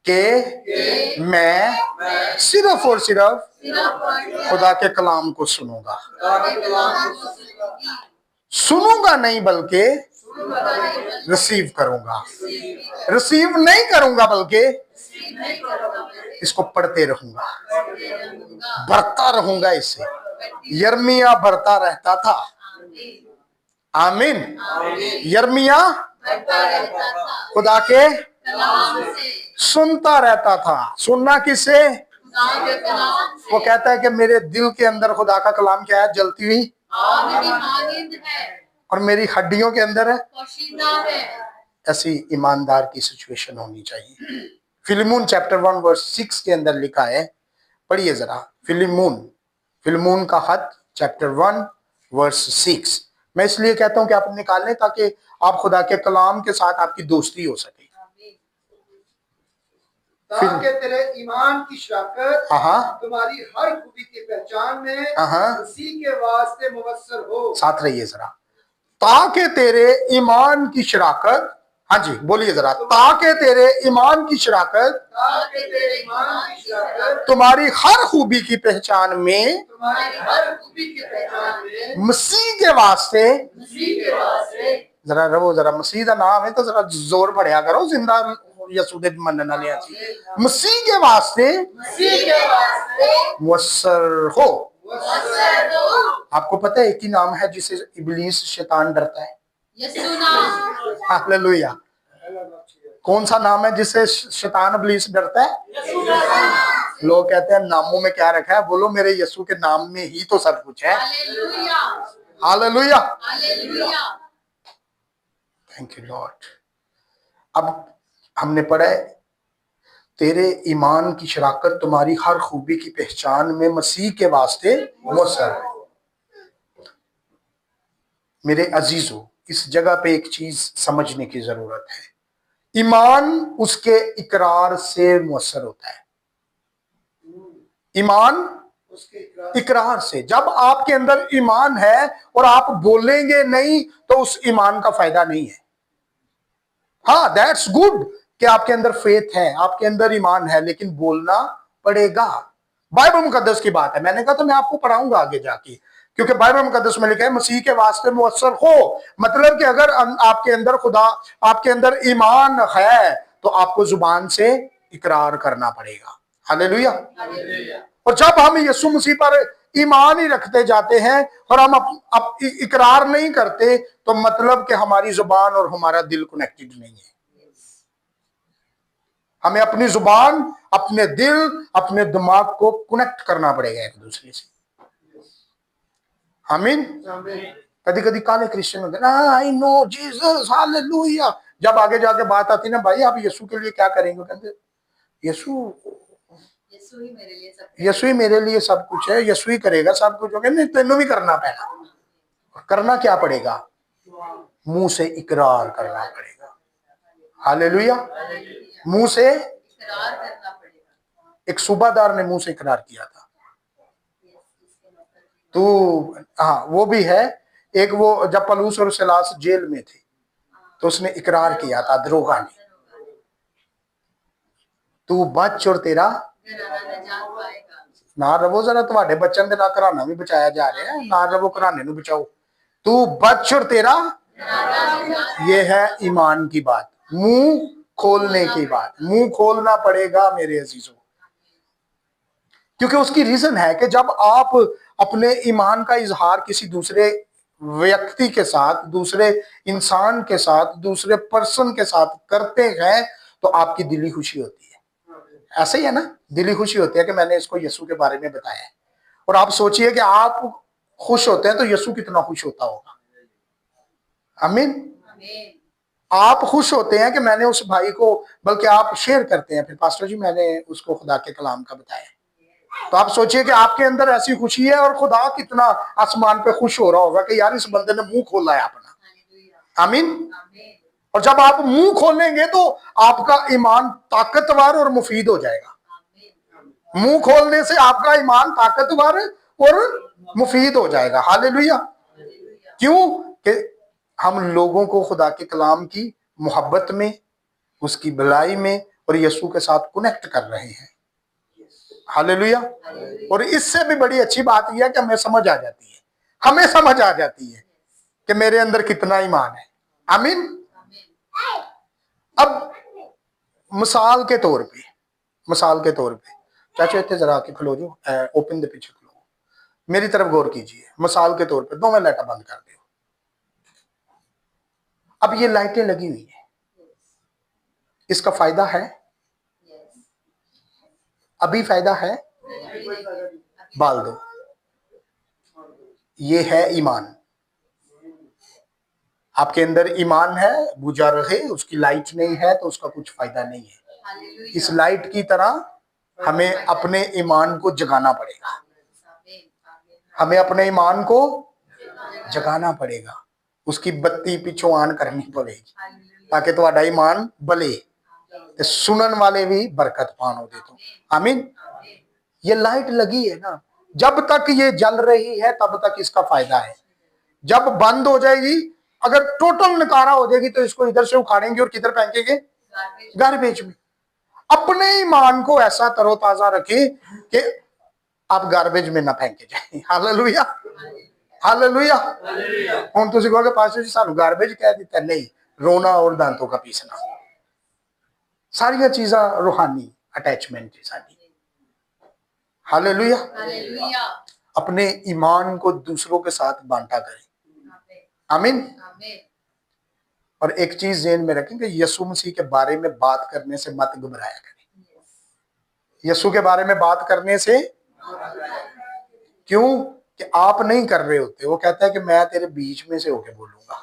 [SPEAKER 1] कि मैं सिर्फ और सिर्फ खुदा के कलाम को सुनूंगा। सुनूंगा नहीं बल्कि रिसीव करूंगा। रिसीव नहीं करूंगा बल्कि इसको पढ़ते रहूंगा, बढ़ता रहूंगा इससे। यर्मिया बढ़ता रहता था। आमीन। यर्मिया खुदा के सुनता रहता था। सुनना किससे? वो कहता है कि मेरे दिल के अंदर खुदा का कलाम क्या है? जलती हुई, और मेरी हड्डियों के अंदर है। ऐसी ईमानदार की सिचुएशन होनी चाहिए। फिलिमोन चैप्टर 1 वर्स 6 के अंदर लिखा है, पढ़िए जरा। फिलिमोन का खत चैप्टर 1 वर्स 6। मैं इसलिए कहता हूं कि आप निकाल लें ताकि आप खुदा के कलाम के साथ आपकी दोस्ती हो सके।
[SPEAKER 4] ताकि तेरे ईमान की शराकत तुम्हारी हर खूबी की पहचान में मसीह के वास्ते मुवस्सर हो। साथ रहिए जरा। ताकि तेरे ईमान की शराकत, हाँ जी बोलिए जरा, ताकि तेरे ईमान की शराकत तुम्हारी हर खूबी की पहचान में मसीह के वास्ते, जरा रवो जरा, मसीह का नाम है तो जरा जोर बढ़िया करो। जिंदा यसू दे मनना लिया मसीह के वास्ते मुवस्सर हो। आपको पता है एक ही नाम है जिसे इब्लीस शैतान डरता है? यीशु नाम। हालेलुया। कौन सा नाम है जिससे शैतान इब्लीस डरता है? यीशु नाम। लोग कहते हैं नामों में क्या रखा है? बोलो मेरे यीशु के नाम में ही तो सब कुछ है। Hallelujah. Hallelujah. Hallelujah. Thank you Lord. अब हमने पढ़ा है
[SPEAKER 1] तेरे ईमान की शराकत तुम्हारी हर खूबी की पहचान में मसीह के वास्ते मुयस्सर है। मेरे अजीजों, इस जगह पे एक चीज समझने की जरूरत है। ईमान उसके इकरार से मुयस्सर होता है। ईमान
[SPEAKER 4] उसके
[SPEAKER 1] इकरार से। जब आपके अंदर ईमान है और आप बोलेंगे नहीं तो उस ईमान का फायदा नहीं है। हाँ, दैट्स गुड कि आपके अंदर फेथ है, आपके अंदर ईमान है, लेकिन बोलना पड़ेगा। बाइबल मुकद्दस की बात है। मैंने कहा तो मैं आपको पढ़ाऊंगा आगे जाके, क्योंकि बाइबल मुकद्दस में लिखा है मसीह के वास्ते मुयस्सर हो। मतलब कि अगर आपके अंदर खुदा, आपके अंदर ईमान है तो आपको जुबान से इकरार करना पड़ेगा। हालेलुया। और जब हम यीशु मसीह पर ईमान ही रखते जाते हैं और हम इकरार नहीं करते, तो मतलब कि हमारी जुबान और हमारा दिल कनेक्टेड नहीं है। हमें अपनी जुबान, अपने दिल, अपने दिमाग को कनेक्ट करना पड़ेगा एक दूसरे से। आमीन। कभी कभी काले क्रिश्चियन होते ना, आई नो जीसस हालेलुया, जब आगे जाके बात आती ना, भाई आप यीशु के लिए क्या करेंगे, कहते यीशु
[SPEAKER 3] यीशु ही मेरे लिए सब
[SPEAKER 1] यीशु ही मेरे लिए सब कुछ है, यीशु ही करेगा सब कुछ। नहीं, तेनों भी करना पड़ेगा। करना क्या पड़ेगा? मुंह से इकरार करना पड़ेगा। हालेलुया। मुंह से
[SPEAKER 3] इकरार करना पड़ेगा।
[SPEAKER 1] एक सूबादार ने मुंह से इकरार किया था। तो हाँ, वो भी है एक, वो जब पलूस और सिलास जेल में थे तो उसने इकरार किया था दरोगा ने, तू बच और तेरा ना रवो। जरा तुम्हारे बच्चों के ना घराना भी बचाया जा रहा है, ना रवो घराने नु बचाओ, तू बच और तेरा। ये है ईमान की बात, मुंह खोलने की बात। मुंह खोलना पड़ेगा मेरे अजीजों, क्योंकि उसकी रीजन है कि जब आप अपने ईमान का इजहार किसी दूसरे व्यक्ति के साथ, दूसरे इंसान के साथ, दूसरे पर्सन के साथ करते हैं तो आपकी दिली खुशी होती है। ऐसे ही है ना, दिली खुशी होती है कि मैंने इसको यीशु के बारे में बताया है। और आप सोचिए कि आप खुश होते हैं तो यीशु कितना खुश होता होगा। आमीन। आप खुश होते हैं कि मैंने उस भाई को, बल्कि आप शेयर करते हैं फिर, पास्टर जी मैंने उसको खुदा के कलाम का बताया। तो आप सोचिए कि आपके अंदर ऐसी खुशी है और खुदा कितना आसमान पे खुश हो रहा होगा कि यार इस बंदे ने मुंह खोला है अपना। आमीन। और जब आप मुंह खोलेंगे तो आपका ईमान ताकतवर और मुफीद हो जाएगा। मुंह खोलने से आपका ईमान ताकतवर और मुफीद हो जाएगा। हालेलुया। क्यों? कि हम लोगों को खुदा के कलाम की मोहब्बत में, उसकी भलाई में और यीशु के साथ कनेक्ट कर रहे हैं। हालेलुया। और इससे भी बड़ी अच्छी बात यह है कि हमें समझ आ जाती है, हमें समझ आ जाती है कि मेरे अंदर कितना ईमान है। आमीन। अब मिसाल के तौर पे चाचा इतने जरा के खलो जो, ओपन द पीछे खलो, मेरी तरफ गौर कीजिए। मिसाल के तौर पे दो में लाइटें बंद कर दो। अब ये लाइटें लगी हुई है, इसका फायदा है? अभी फायदा है? बाल दो। ये है ईमान। आपके अंदर ईमान है, बुझा रहे, उसकी लाइट नहीं है तो उसका कुछ फायदा नहीं है। इस लाइट की तरह हमें अपने ईमान को जगाना पड़ेगा। हमें अपने ईमान को जगाना पड़ेगा, उसकी बत्ती पिछो आन करनी पड़ेगी ताकि तुम्हारा ईमान बले ते सुनन वाले भी बरकत पान हो दे। तो आमीन। ये लाइट लगी है ना, जब तक ये जल रही है तब तक इसका फायदा है। जब बंद हो जाएगी, अगर टोटल नकारा हो जाएगी तो इसको इधर से उखाड़ेंगे और किधर फेंकेंगे? गार्बेज में। अपने ईमान को ऐसा तरोताजा रखें कि आप गार्बेज में ना फेंके जाए। हालेलुया। हालेलुया। हुण तुसीं कहोगे पास्टर जी सानू गार्बेज कह दिता। नहीं, रोना और दांतों का पीसना, सारिया चीज़ां रूहानी अटैचमेंट है साडी। हालेलुया। अपने ईमान को दूसरों के साथ बांटा करें। आमीन। और एक चीज ज़हन में रखें कि यीशु मसीह के बारे में बात करने से मत घबराया करें। यीशु के बारे में बात करने से, क्यों कि आप नहीं कर रहे होते, वो कहता है कि मैं तेरे बीच में से होके बोलूंगा।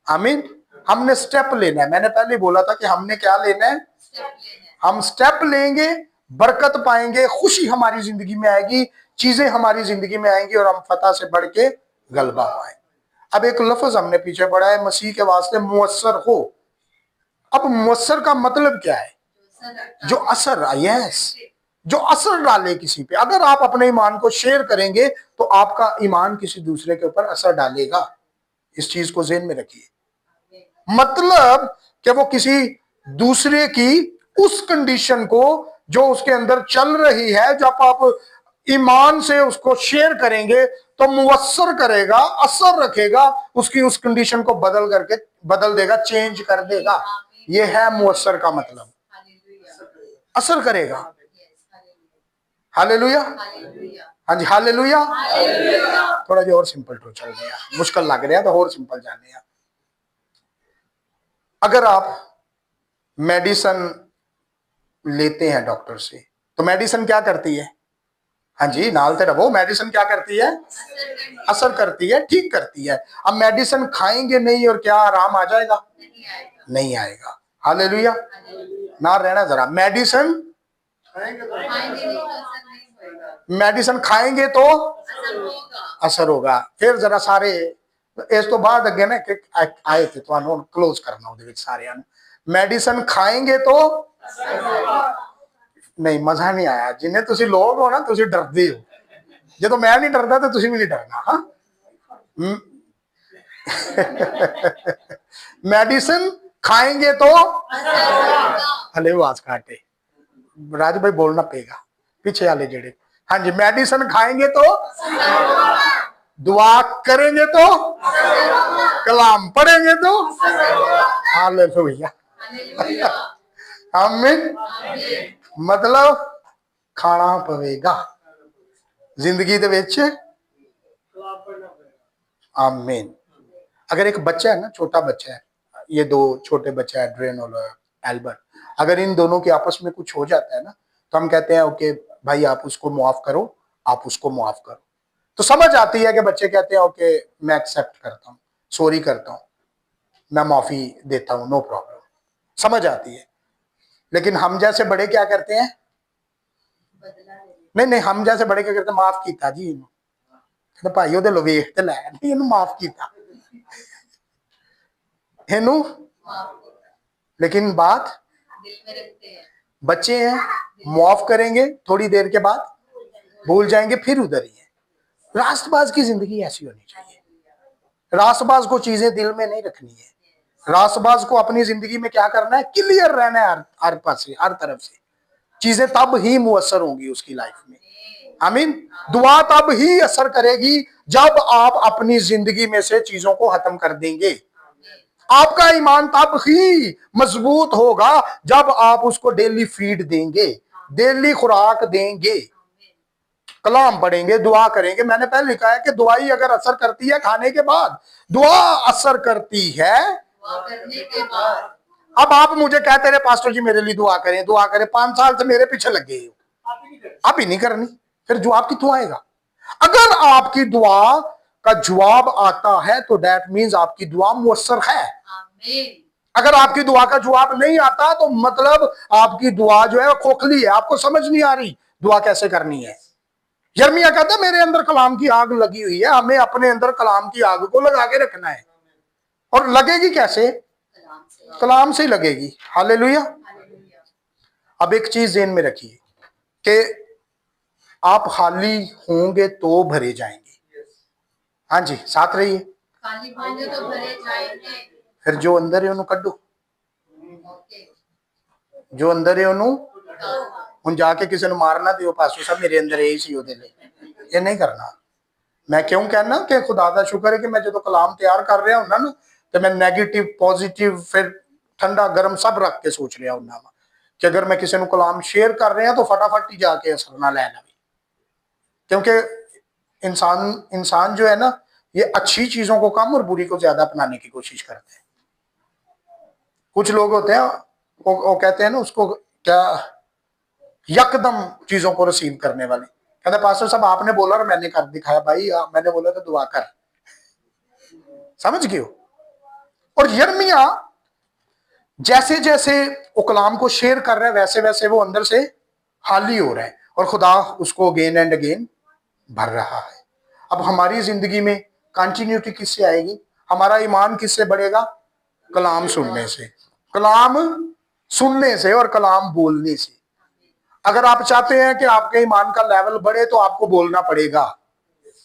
[SPEAKER 1] आमीन। हमने स्टेप लेना है। मैंने पहले बोला था कि हमने क्या लेना है? हम स्टेप लेंगे, बरकत पाएंगे, खुशी हमारी जिंदगी में आएगी, चीजें हमारी जिंदगी में आएंगी और हम फतह से बढ़ के गलबा पाए। अब एक लफ्ज हमने पीछे पढ़ा है, मसीह के वास्ते मुअस्सर हो। अब मुअस्सर का मतलब क्या है? जो असर, यस, जो असर डाले किसी पे। अगर आप अपने ईमान को शेयर करेंगे तो आपका ईमान किसी दूसरे के ऊपर असर डालेगा। इस चीज को ज़हन में रखिए। मतलब कि वो किसी दूसरे की उस कंडीशन को जो उसके अंदर चल रही है, जब आप ईमान से उसको शेयर करेंगे तो मुअस्सर करेगा, असर रखेगा, उसकी उस कंडीशन को बदल देगा, चेंज कर देगा। ये है मुअस्सर का मतलब, असर करेगा। हालेलुया, हाँ जी, हालेलुया। थोड़ा जो और सिंपल तो चल गया, मुश्किल लग रहा है तो और सिंपल जाने। अगर आप मेडिसिन लेते हैं डॉक्टर से, तो मेडिसिन क्या करती है? हाँ जी, नालते रहो। मेडिसिन क्या करती है? असर करती है, ठीक करती है। अब मेडिसिन खाएंगे नहीं और क्या आराम आ जाएगा? नहीं आएगा। हालेलुया, ना रहना जरा। मेडिसिन खाएंगे तो असर होगा। फिर जरा सारे इस तो बाद अगे ना आए थे तो क्लोज करना सारे मेडिसिन खाएंगे तो नहीं, मजा नहीं आया। जिन्हें तुसी लोग हो ना, तुसी डरदे हो। जो तो मैं नहीं डरदा तो तुसी भी नहीं डरना। हाँ, मेडिसिन खाएंगे तो हले आवाज काटे, राज भाई बोलना पेगा पीछे वाले जेड़े। हाँ जी, मेडिसिन खाएंगे तो, दुआ करेंगे तो, कलाम पढ़ेंगे तो, हालेलुया, आमीन। मतलब खाना पवेगा जिंदगी दे विच। आमीन। अगर एक बच्चा है ना, छोटा बच्चा है, ये दो छोटे बच्चे हैं, ड्रेन और एल्बर्ट, अगर इन दोनों के आपस में कुछ हो जाता है ना, तो हम कहते हैं ओके भाई आप उसको मुआफ करो, आप उसको मुआफ करो। तो समझ आती है कि बच्चे कहते हैं ओके मैं एक्सेप्ट करता हूँ, सॉरी करता हूँ, मैं माफी देता हूँ, नो प्रॉब्लम, समझ आती है। लेकिन हम जैसे बड़े क्या करते हैं? नहीं, हम जैसे बड़े क्या करते हैं? माफ किया जी इनू, कहते भाई ओदे लो वेख ते लै, नहीं इनू माफ किया इनू। लेकिन बात बच्चे हैं, मुआफ करेंगे, थोड़ी देर के बाद भूल जाएंगे, फिर उधर ही है। रास्तबाज की जिंदगी ऐसी होनी चाहिए। रास्तबाज को चीजें दिल में नहीं रखनी है। रास्तबाज को अपनी जिंदगी में क्या करना है? क्लियर रहना है हर पास से, हर तरफ से। चीजें तब ही मुअस्सर होंगी उसकी लाइफ में। आमीन। दुआ तब ही असर करेगी जब आप अपनी जिंदगी में से चीजों को खत्म कर देंगे। आपका ईमान तब ही मजबूत होगा जब आप उसको डेली फीड देंगे, डेली खुराक देंगे, कलाम पढ़ेंगे, दुआ करेंगे। मैंने पहले लिखा है कि दुआई अगर असर करती है खाने के बाद, दुआ असर करती है
[SPEAKER 3] करने के बाद।
[SPEAKER 1] अब आप मुझे कहते रहे पास्टर जी मेरे लिए दुआ करें, दुआ करें, 5 साल से मेरे पीछे लगे हो, आप ही नहीं करनी, फिर जवाब कितों आएगा? अगर आपकी दुआ का जवाब आता है तो दैट मीन्स आपकी दुआ मुअस्सर है। अगर आपकी दुआ का जवाब नहीं आता तो मतलब आपकी दुआ जो है खोखली है, आपको समझ नहीं आ रही दुआ कैसे करनी है। यर्मिया कहता है मेरे अंदर कलाम की आग लगी हुई है। हमें अपने अंदर कलाम की आग को लगा के रखना है। और लगेगी कैसे? कलाम से ही लगेगी। हालेलुया। अब एक चीज ज़हन में रखिए कि आप खाली होंगे तो भरे जाएंगे। हाँ जी, साथ रहिए।
[SPEAKER 3] खाली होंगे तो भरे जाएंगे।
[SPEAKER 1] फिर जो अंदर है उन्होंने कड्डो, जो अंदर है उन्होंने ਹੁਣ जाके किसी ने मारना दियो पास्टर साहब मेरे अंदर यही सी ओदे ये नहीं करना। मैं क्यों कहना कि खुदा का शुक्र है कि मैं जो कलाम तैयार कर रहा हूं ना तो मैं नेगेटिव पॉजिटिव फिर ठंडा गर्म सब रख के सोच रहा हूं कि अगर मैं किसी को कलाम शेयर कर रहा तो फटाफट ही जाके असर ना ले लवे। क्योंकि इंसान जो है ना ये अच्छी चीजों को कम और बुरी को ज्यादा अपनाने की कोशिश करते हैं। कुछ लोग होते हैं वो कहते हैं ना उसको क्या, यकदम चीजों को रिसीव करने वाले। कहते पास्टर साहब आपने बोला और मैंने कर दिखाया। भाई मैंने बोला तो दुआ कर, समझ गए हो। और यर्मिया जैसे जैसे वो कलाम को शेयर कर रहा है वैसे वैसे वो अंदर से खाली हो रहा है और खुदा उसको अगेन एंड अगेन भर रहा है। अब हमारी जिंदगी में कंटिन्यूटी किससे आएगी? हमारा ईमान किससे बढ़ेगा? कलाम सुनने से, कलाम सुनने से और कलाम बोलने से। अगर आप चाहते हैं कि आपके ईमान का लेवल बढ़े तो आपको बोलना पड़ेगा।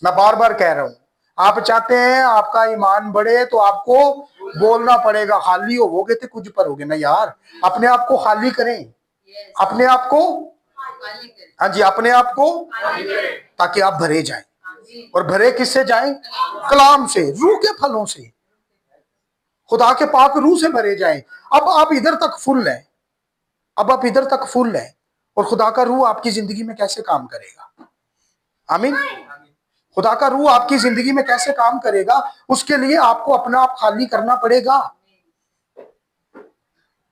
[SPEAKER 1] मैं बार बार कह रहा हूं, आप चाहते हैं आपका ईमान बढ़े तो आपको बोलना पड़ेगा। खाली होगे तो कुछ परोगे ना यार। अपने आप को खाली करें, अपने आप को,
[SPEAKER 3] खाली करें।
[SPEAKER 1] हाँ जी, अपने आप को,
[SPEAKER 3] खाली करें।
[SPEAKER 1] ताकि आप भरे जाएं।
[SPEAKER 3] आमीन।
[SPEAKER 1] और भरे किससे जाएं? कलाम से, रूह के फलों से, खुदा के पाक रूह से भरे जाएं। अब आप इधर तक फुल है, अब आप इधर तक फुल है और खुदा का रूह आपकी जिंदगी में कैसे काम करेगा? आमीन। खुदा का रूह आपकी जिंदगी में कैसे काम करेगा? उसके लिए आपको अपना आप खाली करना पड़ेगा।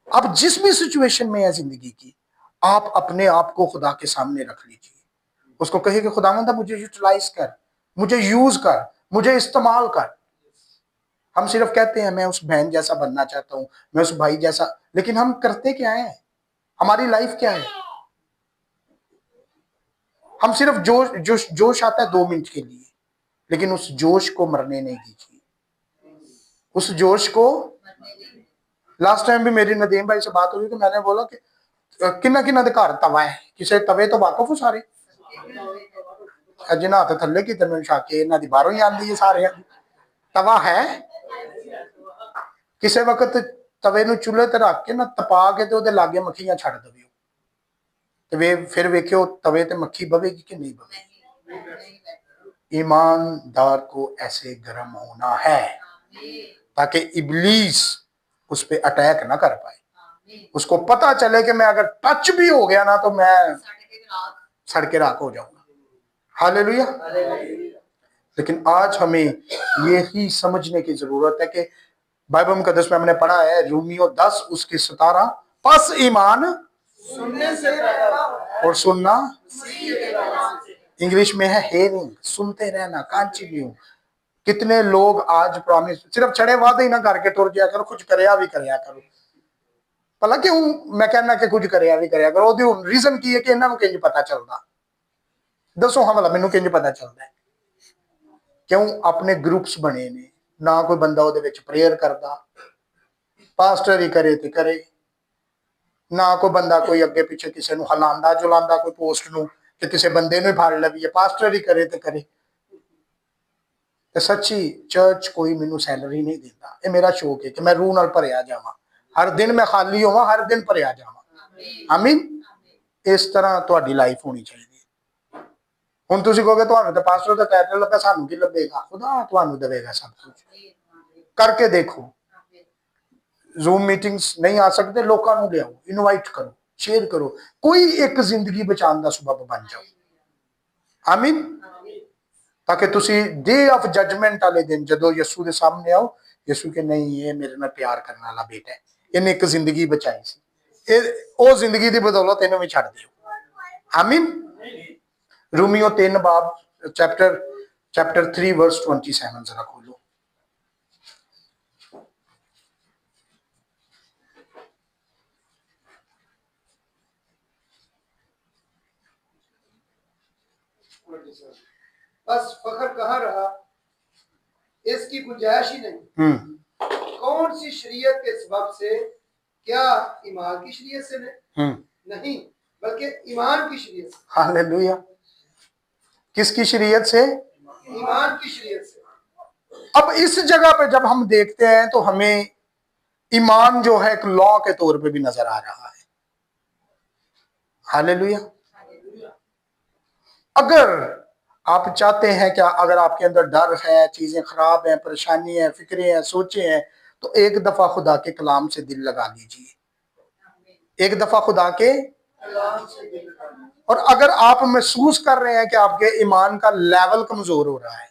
[SPEAKER 1] अब जिस भी सिचुएशन में है जिंदगी की, आप अपने आप को खुदा के सामने रख लीजिए। उसको कहिए कि खुदावंद मुझे यूटिलाइज कर, मुझे यूज कर, मुझे इस्तेमाल कर। हम सिर्फ कहते हैं मैं उस बहन जैसा बनना चाहता हूं, मैं उस भाई जैसा, लेकिन हम करते क्या है? हमारी लाइफ क्या है? हम सिर्फ जोश जोश आता है 2 मिनट के लिए, लेकिन उस जोश को मरने नहीं दीजिए। उस जोश को, लास्ट टाइम भी मेरी नदीम भाई से बात हुई तो मैंने बोला कि किन्ना किन्ना दे घर तवा है, किसी तवे तो वाकफ हो सारे? जिन्हें हाथ थले की तेन शाके इन्हों की बाहरों ही आती है सारे। तवा है, किसी वक्त तवे न चूल्हे ते रख के ना तपा के ते लागे मक्खियां छड़ दवियो ते फिर वेखियो तवे ते मक्खी बवेगी कि नहीं बवेगी। ईमानदार को ऐसे गर्म होना है ताकि इब्लीस उस पर अटैक ना कर पाए। उसको पता चले कि मैं अगर टच भी हो गया ना तो मैं सड़के राख हो जाऊंगा। हालेलुया। लेकिन आज हमें यही समझने की जरूरत है कि बाइबल मुकद्दस में हमने पढ़ा है रोमियो 10 उसके 17, बस ईमान
[SPEAKER 4] सुनने से पैदा
[SPEAKER 1] और सुनना, इंग्लिश में है हेयरिंग, सुनते रहना, कंटिन्यू। कितने लोग आज प्रॉमिस सिर्फ छड़े वादे ही ना करके टुर जाया करो, कुछ करया भी करया करो। भला क्यों मैं कहना कि कुछ करया भी करया करो, ओदी रीजन की है कि इन्हां नूं किंज पता चलदा? दसो हाँ भला मैनूं किंज पता चलदा है? क्यों? अपने ग्रुप्स बने ने, ना कोई बंदा ਉਹਦੇ ਵਿੱਚ प्रेयर करदा, पास्टर ही करे ते करे, ना कोई बंदा कोई अगे पीछे किसी ਨੂੰ ਹਲਾਉਂਦਾ ਜੁਲਾਉਂਦਾ कोई पोस्ट ਨੂੰ कि किसी बंदे ਨੂੰ ਫੜ ਲਵੀਏ, पास्टर ही करे ते करे। ਤੇ सच्ची चर्च कोई मैनू सैलरी नहीं देता, ये मेरा शौक है कि मैं रूह नाल भरिया जावां, हर दिन मैं खाली होवां, हर दिन भरिया जावां। आमीन। इस तरह तुहाडी लाइफ होनी चाहिए। हुण तुसीं कहोगे तुहानूं ते पास्टर दा टाइटल लब्भा, सानूं की लभेगा? खुदा तुहानूं देवेगा सब कुछ। करके देखो। जूम मीटिंग्स नहीं आ सकते, लोगों को लियाओ, इनवाइट करो, शेयर करो, कोई एक जिंदगी बचाने का सबब बन जाओ। आमीन। ताकि तुसी डे ऑफ जजमेंट वाले दिन जदों यसू के सामने आओ, यसू के नहीं ये मेरे नाल प्यार करने वाला बेटा है, इन्हें एक जिंदगी बचाई सी, ओ जिंदगी की बदौलत इन्हें भी छड़ दियो। आमीन। रोमियो 3 बाब चैप्टर 3 वर्स 27 जरा खोलो।
[SPEAKER 4] बस फखर कहाँ रहा, इसकी गुंजाइश ही नहीं। कौन सी शरीयत के सबब से? क्या ईमान की शरीयत से नहीं, बल्कि ईमान की शरीयत से।
[SPEAKER 1] हालेलुया। किसकी शरीयत से?
[SPEAKER 4] ईमान की शरीयत से।
[SPEAKER 1] अब इस जगह पे जब हम देखते हैं तो हमें ईमान जो है एक लॉ के तौर पे भी नजर आ रहा है। हालेलुया। अगर आप चाहते हैं कि अगर आपके अंदर डर है, चीजें खराब हैं, परेशानी है, फिक्रें हैं, सोचे हैं, तो एक दफा खुदा के कलाम से दिल लगा लीजिए। एक दफा खुदा के
[SPEAKER 4] कलाम से दिल लगाना।
[SPEAKER 1] और अगर आप महसूस कर रहे हैं कि आपके ईमान का लेवल कमजोर हो रहा है,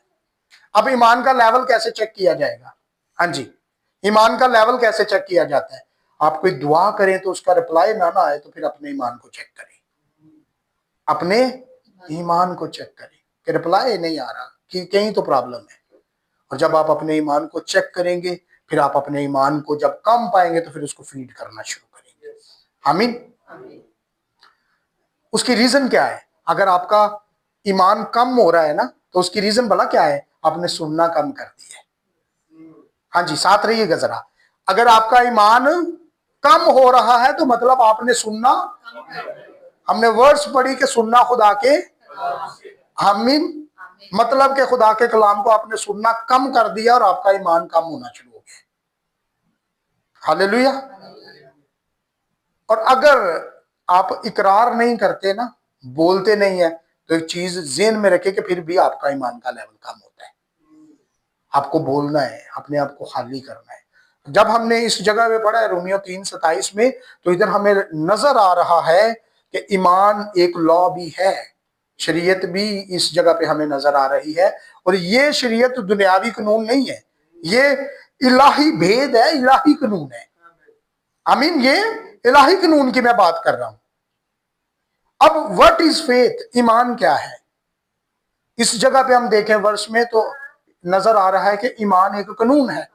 [SPEAKER 1] अब ईमान का लेवल कैसे चेक किया जाएगा? हाँ जी, ईमान का लेवल कैसे चेक किया जाता है? आप कोई दुआ करें तो उसका रिप्लाई ना आए तो फिर अपने ईमान को चेक करें, अपने ईमान को चेक करें कि रिप्लाई नहीं आ रहा, कि कहीं तो प्रॉब्लम है। और जब आप अपने ईमान को चेक करेंगे फिर आप अपने ईमान को जब कम पाएंगे तो फिर उसको फीड करना शुरू करेंगे। आमीन। उसकी रीजन क्या है? अगर आपका ईमान कम हो रहा है ना, तो उसकी रीजन भला क्या है? आपने सुनना कम कर दिया है। हाँ जी, साथ रहिएगा जरा। अगर आपका ईमान कम हो रहा है तो मतलब आपने सुनना, हमने वर्ड्स पढ़ी कि सुनना खुदा के, आमीन, मतलब के खुदा के कलाम को आपने सुनना कम कर दिया और आपका ईमान कम होना शुरू हो गया। हालेलुया। और अगर आप इकरार नहीं करते ना, बोलते नहीं है, तो एक चीज ज़हन में रखे कि फिर भी आपका ईमान का लेवल कम होता है। आपको बोलना है, अपने आप को खाली करना है। जब हमने इस जगह में पढ़ा है रोमियो 3:27 में, तो इधर हमें नजर आ रहा है कि ईमान एक लॉ भी है, शरीयत भी इस जगह पे हमें नजर आ रही है। और ये शरीयत दुनियावी कानून नहीं है, ये इलाही भेद है, इलाही कानून है। आमीन। ये इलाही कानून की मैं बात कर रहा हूं। अब व्हाट इज फेथ? ईमान क्या है? इस जगह पे हम देखें वर्ष में तो नजर आ रहा है कि ईमान एक कानून है।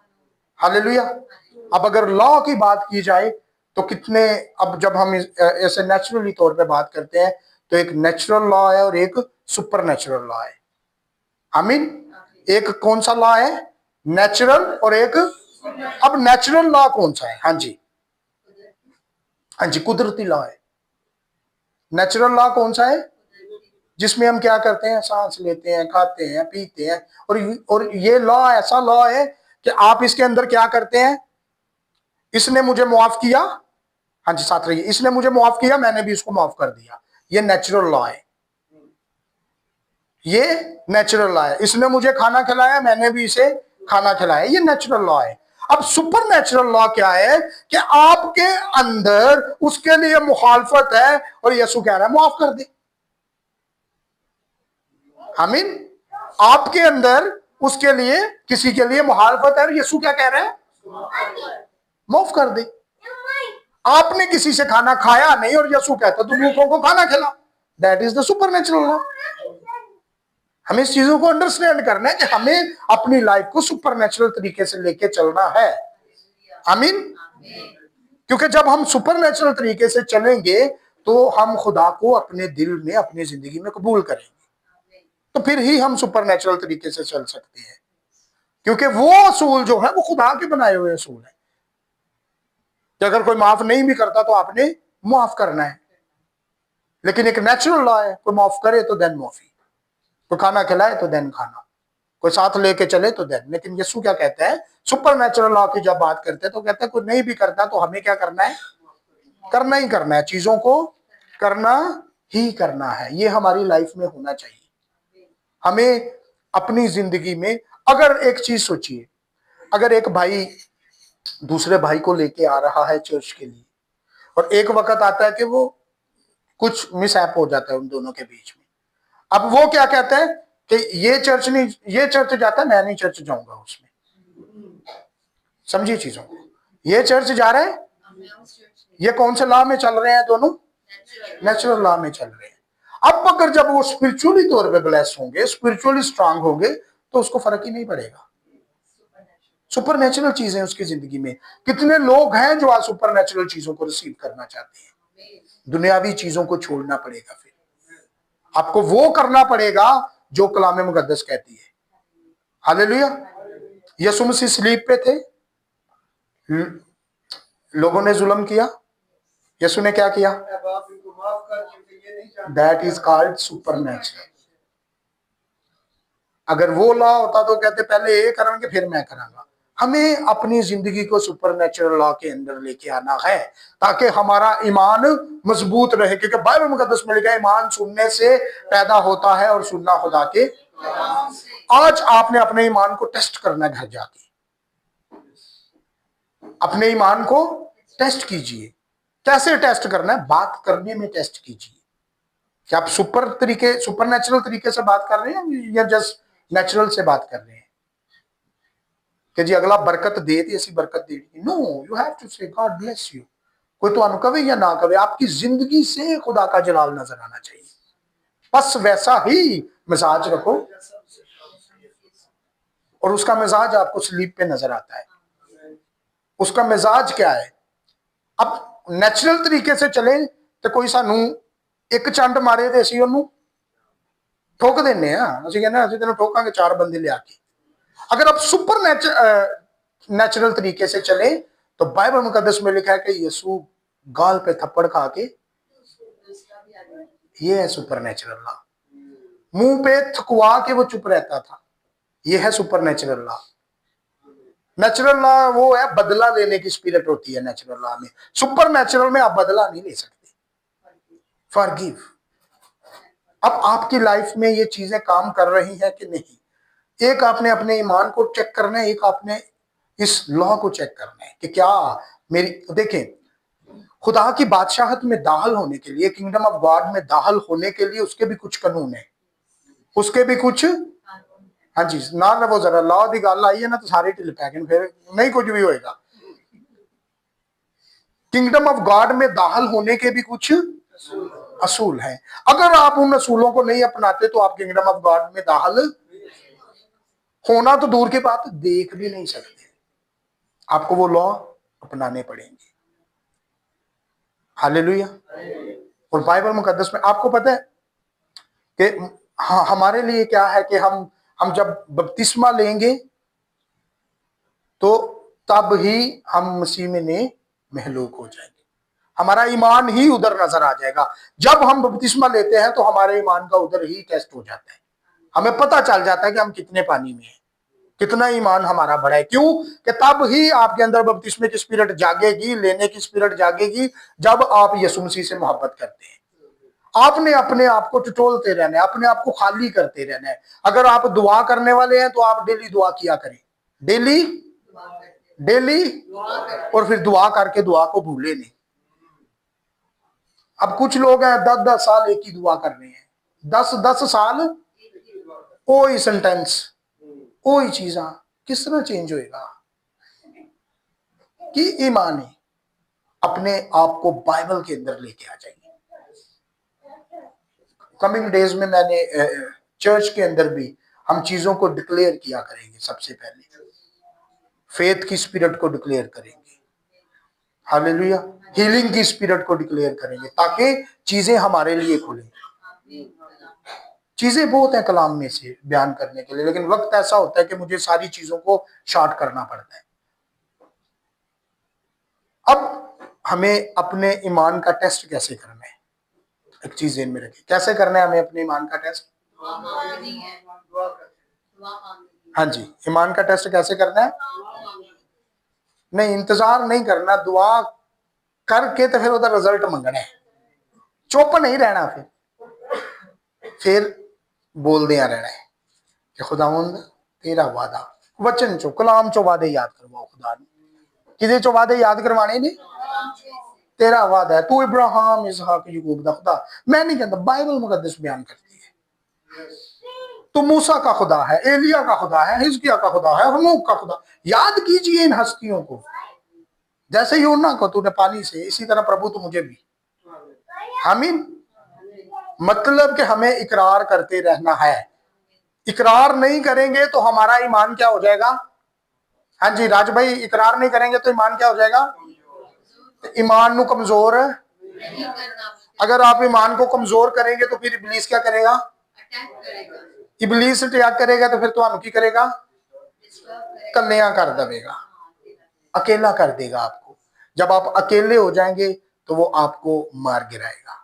[SPEAKER 1] हालेलुया। अब अगर लॉ की बात की जाए तो कितने, अब जब हम ऐसे नेचुरली तौर पे बात करते हैं तो एक नेचुरल लॉ है और एक सुपर नेचुरल लॉ है। आमीन। एक कौन सा लॉ है? नेचुरल। और एक, अब नेचुरल लॉ कौन सा है? हाँ जी, हाँ जी, कुदरती लॉ है। नेचुरल लॉ कौन सा है? जिसमें हम क्या करते हैं? सांस लेते हैं, खाते हैं, पीते हैं। और ये लॉ ऐसा लॉ है कि आप इसके अंदर क्या करते हैं? इसने मुझे मुआफ किया, हाँ जी साथ रहिए, इसने मुझे मुआफ किया, मैंने भी इसको माफ कर दिया। ये नेचुरल लॉ है, ये नेचुरल लॉ है। इसने मुझे खाना खिलाया, मैंने भी इसे खाना खिलाया, ये नेचुरल लॉ है। अब सुपर नेचुरल लॉ क्या है कि आपके अंदर उसके लिए मुखालफत है और यीशु कह रहा है माफ कर दे। आमीन। आपके अंदर उसके लिए, किसी के लिए मुखालफत है और यीशु क्या कह रहा है? माफ कर दे। आपने किसी से खाना खाया नहीं और यीशु कहता तो भूखों को खाना खिला। That is the super natural law. हमें इस चीजों को अंडरस्टैंड करना है कि हमें अपनी लाइफ को सुपर नेचुरल तरीके से लेके चलना है। आमीन। क्योंकि जब हम सुपर नेचुरल तरीके से चलेंगे तो हम खुदा को अपने दिल में, अपनी जिंदगी में कबूल करेंगे, तो फिर ही हम सुपर नेचुरल तरीके से चल सकते हैं। क्योंकि वो असूल जो है वो खुदा के बनाए हुए असूल है कि अगर कोई माफ नहीं भी करता तो आपने माफ करना है। लेकिन एक नेचुरल लॉ है, कोई माफ करे तो देन माफी, कोई खाना खिलाए तो देन खाना, कोई साथ लेके चले तो देन। लेकिन यीशु क्या कहता है? सुपर नेचुरल लॉ की जब बात करते हैं तो कहता है कोई नहीं भी करता तो हमें क्या करना है? करना ही करना है, चीजों को करना ही करना है। ये हमारी लाइफ में होना चाहिए। हमें अपनी जिंदगी में, अगर एक चीज सोचिए, अगर एक भाई दूसरे भाई को लेके आ रहा है चर्च के लिए और एक वक्त आता है कि वो कुछ मिसहैप हो जाता है उन दोनों के बीच में, अब वो क्या कहते हैं कि ये चर्च नहीं, ये चर्च जाता है, मैं नहीं चर्च जाऊंगा उसमें। समझिए चीजों को, ये चर्च जा रहे हैं, ये कौन से लॉ में चल रहे हैं? दोनों नेचुरल लॉ में चल रहे हैं। अब अगर जब वो स्पिरिचुअली तौर पे ब्लेस होंगे, स्पिरिचुअली स्ट्रांग होंगे, तो उसको फर्क ही नहीं पड़ेगा। सुपर नेचुरल चीजें उसकी जिंदगी में। कितने लोग हैं जो आज सुपर नेचुरल चीजों को रिसीव करना चाहते हैं? दुनियावी चीजों को छोड़ना पड़ेगा, फिर आपको वो करना पड़ेगा जो कलाम मुकद्दस कहती है। हालेलुया। यीशु मसीह स्लीप पे थे, लोगों ने जुल्म किया, यीशु ने क्या किया? That is called super natural. अगर वो लॉ होता तो कहते पहले ये करेंगे फिर मैं करांगा। हमें अपनी जिंदगी को सुपर नेचुरल लॉ के अंदर लेके आना है ताकि हमारा ईमान मजबूत रहे। क्योंकि बाइबल मुकद्दस में लिखा है ईमान सुनने से पैदा होता है और सुनना खुदा के। आज आपने अपने ईमान को टेस्ट करना, घर जाके अपने ईमान को टेस्ट कीजिए। कैसे टेस्ट करना है? बात करने में टेस्ट कीजिए कि आप सुपर नेचुरल तरीके से बात कर रहे हैं या जस्ट नेचुरल से बात कर रहे हैं कि जी अगला बरकत दे दी, ऐसी बरकत दे दी। नो, यू हैव टू से गॉड ब्लेस यू। कोई तो कवे या ना कवे, आपकी जिंदगी से खुदा का जलाल नजर आना चाहिए। बस वैसा ही मिजाज रखो और उसका मिजाज आपको स्लीप पे नजर आता है। उसका मिजाज क्या है। अब नेचुरल तरीके से चले तो कोई सानू एक चंड मारे तो असी ओनू ठोक देने, असं कहने असं तेन ठोकांगे 4 बंदे लिया के। अगर आप सुपर नेचुरल तरीके से चले तो बाइबल मुकद्दस में लिखा है कि यीशु गाल पे थप्पड़ खा के, ये है सुपर नेचुरल लॉ। मुंह पे थकवा के वो चुप रहता था, ये है super natural law. Natural law वो है बदला लेने की स्पिरिट होती है नेचुरल लॉ में। सुपर नेचुरल में आप बदला नहीं ले सकते। फॉरगिव। अब आपकी लाइफ में ये चीजें काम कर रही हैं कि नहीं, एक आपने अपने ईमान को चेक करना है, एक आपने इस लॉ को चेक करना है कि क्या मेरी, देखें, खुदा की बादशाहत में दाखिल होने के लिए, किंगडम ऑफ गॉड में दाखिल होने के लिए उसके भी कुछ कानून है, उसके भी कुछ, हाँ जी ना रवो जरा, लॉ की गल आई है ना तो सारे ढिल पै गए, फिर नहीं कुछ भी होएगा। किंगडम ऑफ गॉड में दाखिल होने के भी कुछ असूल हैं। अगर आप उन असूलों को नहीं अपनाते तो आप किंगडम ऑफ गॉड में दाखिल होना तो दूर की बात, देख भी नहीं सकते। आपको वो लॉ अपनाने पड़ेंगे। हालेलुया। और बाइबल मुकद्दस में आपको पता है कि हमारे लिए क्या है कि हम जब बपतिस्मा लेंगे तो तब ही हम मसीह में महलूक हो जाएंगे, हमारा ईमान ही उधर नजर आ जाएगा। जब हम बपतिस्मा लेते हैं तो हमारे ईमान का उधर ही टेस्ट हो जाता है, हमें पता चल जाता है कि हम कितने पानी में हैं, कितना ईमान हमारा बड़ा है। क्यों कि तब ही आपके अंदर बपतिस्मे की स्पिरिट जागेगी, लेने की स्पिरिट जागेगी, जब आप यीशु मसीह से मोहब्बत करते हैं। आपने अपने आप को टटोलते रहना है, अपने आप को खाली करते रहना है। अगर आप दुआ करने वाले हैं तो आप डेली दुआ किया करें, डेली डेली, और फिर दुआ करके दुआ को भूले नहीं। अब कुछ लोग हैं 10-10 साल एक ही दुआ कर रहे हैं, 10-10 साल वही सेंटेंस, वही चीजा, किस तरह चेंज होएगा। कि ईमान है, अपने आप को बाइबल के अंदर लेके आ जाइए। कमिंग डेज में मैंने चर्च के अंदर भी हम चीजों को डिक्लेयर किया करेंगे। सबसे पहले फेथ की स्पिरिट को डिक्लेयर करेंगे, हालेलुया, हीलिंग की स्पिरिट को डिक्लेयर करेंगे, ताकि चीजें हमारे लिए खुले। चीजें बहुत है कलाम में से बयान करने के लिए, लेकिन वक्त ऐसा होता है कि मुझे सारी चीजों को शॉर्ट करना पड़ता है। अब हमें अपने ईमान का टेस्ट कैसे करना है, एक चीज ध्यान में रखिए, कैसे करना है हमें अपने ईमान का टेस्ट। हाँ जी, ईमान का टेस्ट कैसे करना है, नहीं इंतजार नहीं करना, दुआ करके तो फिर उधर रिजल्ट मंगना है, चुप नहीं रहना, फिर बोल दिया रहना है कि खुदावंद तेरा वादा, वचन चो कलाम चो वादे याद करवाओ खुदा ने, किदे चो वादे याद करवाने ने, तेरा वादा है, तू इब्राहिम इसहाक याकूब दा खुदा। मैं नहीं कहता, बाइबल मुकद्दस बयान करती है। तू मूसा का खुदा है, एलिया का खुदा है, हिजकिया का खुदा है, हनूक का खुदा। याद कीजिए इन हस्तियों को, जैसे यूना को तूने पानी से, इसी तरह प्रभु तू मुझे भी। आमीन। मतलब कि हमें इकरार करते रहना है। इकरार नहीं करेंगे तो हमारा ईमान क्या हो जाएगा। हाँ जी राज भाई, इकरार नहीं करेंगे तो ईमान क्या हो जाएगा, ईमान नू कमजोर। अगर आप ईमान को कमजोर करेंगे तो फिर इब्लीस क्या करेगा, इब्लीस अटैक करेगा, तो फिर तुहानू की करेगा, कन्या कर देगा, अकेला कर देगा आपको। जब आप अकेले हो जाएंगे तो वो आपको मार गिराएगा,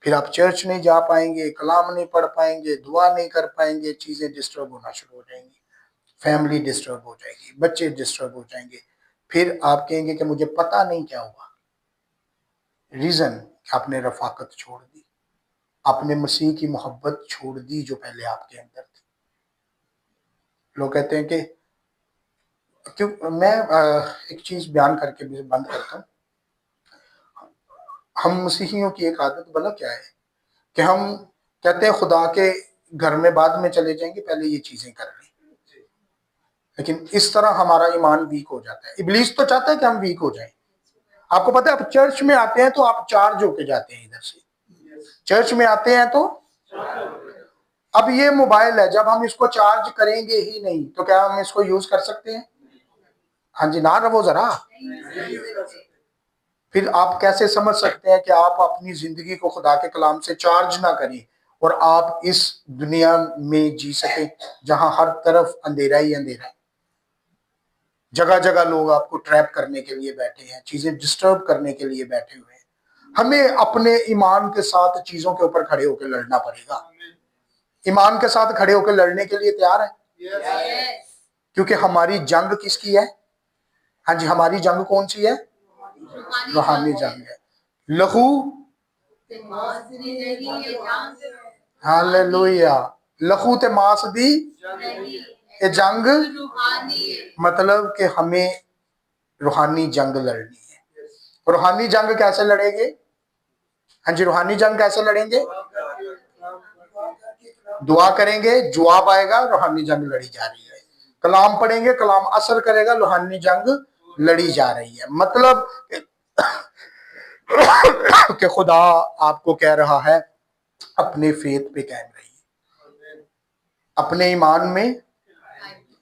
[SPEAKER 1] फिर आप चर्च नहीं जा पाएंगे, कलाम नहीं पढ़ पाएंगे, दुआ नहीं कर पाएंगे, चीजें डिस्टर्ब होना शुरू हो जाएंगी, फैमिली डिस्टर्ब हो जाएगी, बच्चे डिस्टर्ब हो जाएंगे। फिर आप कहेंगे कि मुझे पता नहीं क्या हुआ। रीजन, आपने रफाकत छोड़ दी, आपने मसीह की मोहब्बत छोड़ दी जो पहले आपके अंदर थी। लोग कहते हैं कि क्यों, मैं एक चीज बयान करके भी बंद करता हूँ। हम मसीहियों की एक आदत भला क्या है कि हम कहते हैं खुदा के घर में बाद में चले जाएंगे, पहले ये चीजें कर लें। लेकिन इस तरह हमारा ईमान वीक हो जाता है। इब्लीस तो चाहता है कि हम वीक हो जाएं। आपको पता है, आप चर्च में आते हैं तो आप चार्ज होके जाते हैं, इधर से चर्च में आते हैं तो। अब ये मोबाइल है, जब हम इसको चार्ज करेंगे ही नहीं तो क्या हम इसको यूज कर सकते हैं। हाँ जी, ना रहो जरा। फिर आप कैसे समझ सकते हैं कि आप अपनी जिंदगी को खुदा के कलाम से चार्ज ना करें और आप इस दुनिया में जी सके जहां हर तरफ अंधेरा ही अंधेरा है। जगह जगह लोग आपको ट्रैप करने के लिए बैठे हैं, चीजें डिस्टर्ब करने के लिए बैठे हुए हैं। हमें अपने ईमान के साथ चीजों के ऊपर खड़े होकर लड़ना पड़ेगा। ईमान के साथ खड़े होकर लड़ने के लिए तैयार है? क्योंकि हमारी जंग किसकी है? हाँ जी, हमारी जंग कौन सी है? रूहानी जंग है। लहू, हालेलुया, लहू ते मांस दी ये जंग, मतलब कि हमें रूहानी जंग लड़नी है। रूहानी जंग कैसे लड़ेंगे? हाँ जी, रूहानी जंग कैसे लड़ेंगे? दुआ करेंगे, जवाब आएगा, रूहानी जंग लड़ी जा रही है। कलाम पढ़ेंगे, कलाम असर करेगा, रूहानी जंग लड़ी जा रही है। मतलब कि खुदा आपको कह रहा है अपने फेथ पे कायम रहिए, अपने ईमान में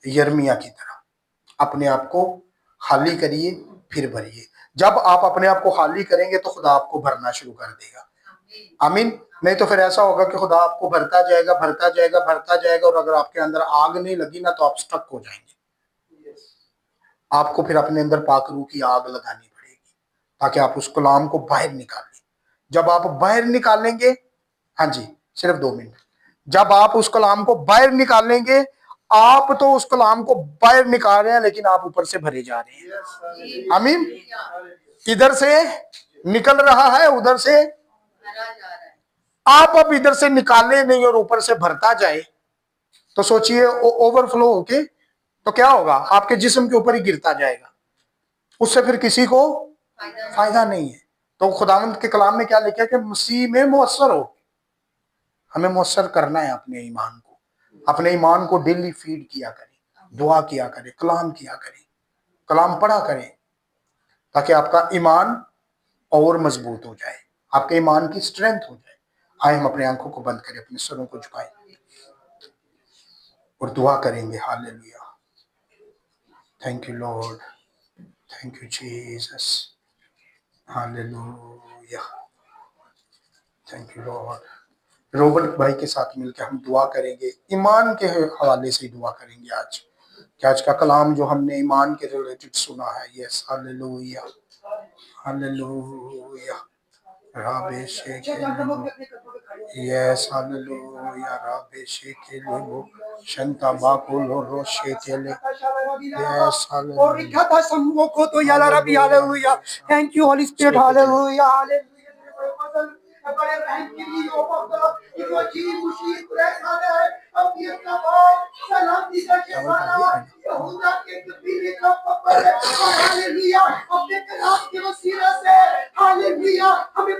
[SPEAKER 1] यर्मिया की तरह अपने आप को खाली करिए फिर भरिए। जब आप अपने आप को खाली करेंगे तो खुदा आपको भरना शुरू कर देगा। आमीन। नहीं तो फिर ऐसा होगा कि खुदा आपको भरता जाएगा, भरता जाएगा, भरता जाएगा, और अगर आपके अंदर आग नहीं लगी ना तो आप स्टक हो जाएंगे। आपको फिर अपने अंदर पाक रूह की आग लगानी पड़ेगी ताकि आप उस कलाम को बाहर निकालें। जब आप बाहर निकालेंगे, हाँ जी, सिर्फ 2 मिनट, जब आप उस कलाम को बाहर निकालेंगे, आप तो उस कलाम को बाहर निकाल रहे हैं लेकिन आप ऊपर से भरे जा रहे हैं। आमीन। इधर से निकल रहा है, उधर से आप अब इधर से निकाले नहीं और ऊपर से भरता जाए तो सोचिए ओवरफ्लो होके तो क्या होगा? आपके जिस्म के ऊपर ही गिरता जाएगा, उससे फिर किसी को फायदा नहीं है। तो खुदावंद के कलाम में क्या लिखा है कि मसीह में मुअस्सर हो। हमें मुअस्सर करना है अपने ईमान को। अपने ईमान को डेली फीड किया करें, दुआ किया करें, कलाम किया करें, कलाम पढ़ा करें, ताकि आपका ईमान और मजबूत हो जाए, आपके ईमान की स्ट्रेंथ हो जाए। आए हम अपने आंखों को बंद करें, अपने सरों को झुकाएं और दुआ करेंगे। Hallelujah, thank you Lord, thank you Jesus, hallelujah, thank you Lord. Robert भाई के साथ मिलकर हम दुआ करेंगे, ईमान के हवाले से दुआ करेंगे आज कि आज का कलाम जो हमने ईमान के रिलेटेड सुना है। यस, हालेलुया, हालेलुया, राबे शेखे, यस, हालेलुया, राबे शेखे लेबो शंता बाकुलो रोशे केले, yes, hallelujah,
[SPEAKER 2] Thank you, Holy Spirit. Hallelujah. Hallelujah.
[SPEAKER 4] बड़े बहन के लिए जो अजीब मुशीब रहता है अपनी अपना बाप सलामी का शेफाना यहूदा के कबीले का पकड़ हालेलुया अपने कलाम के वसीला से हालेलुया हमें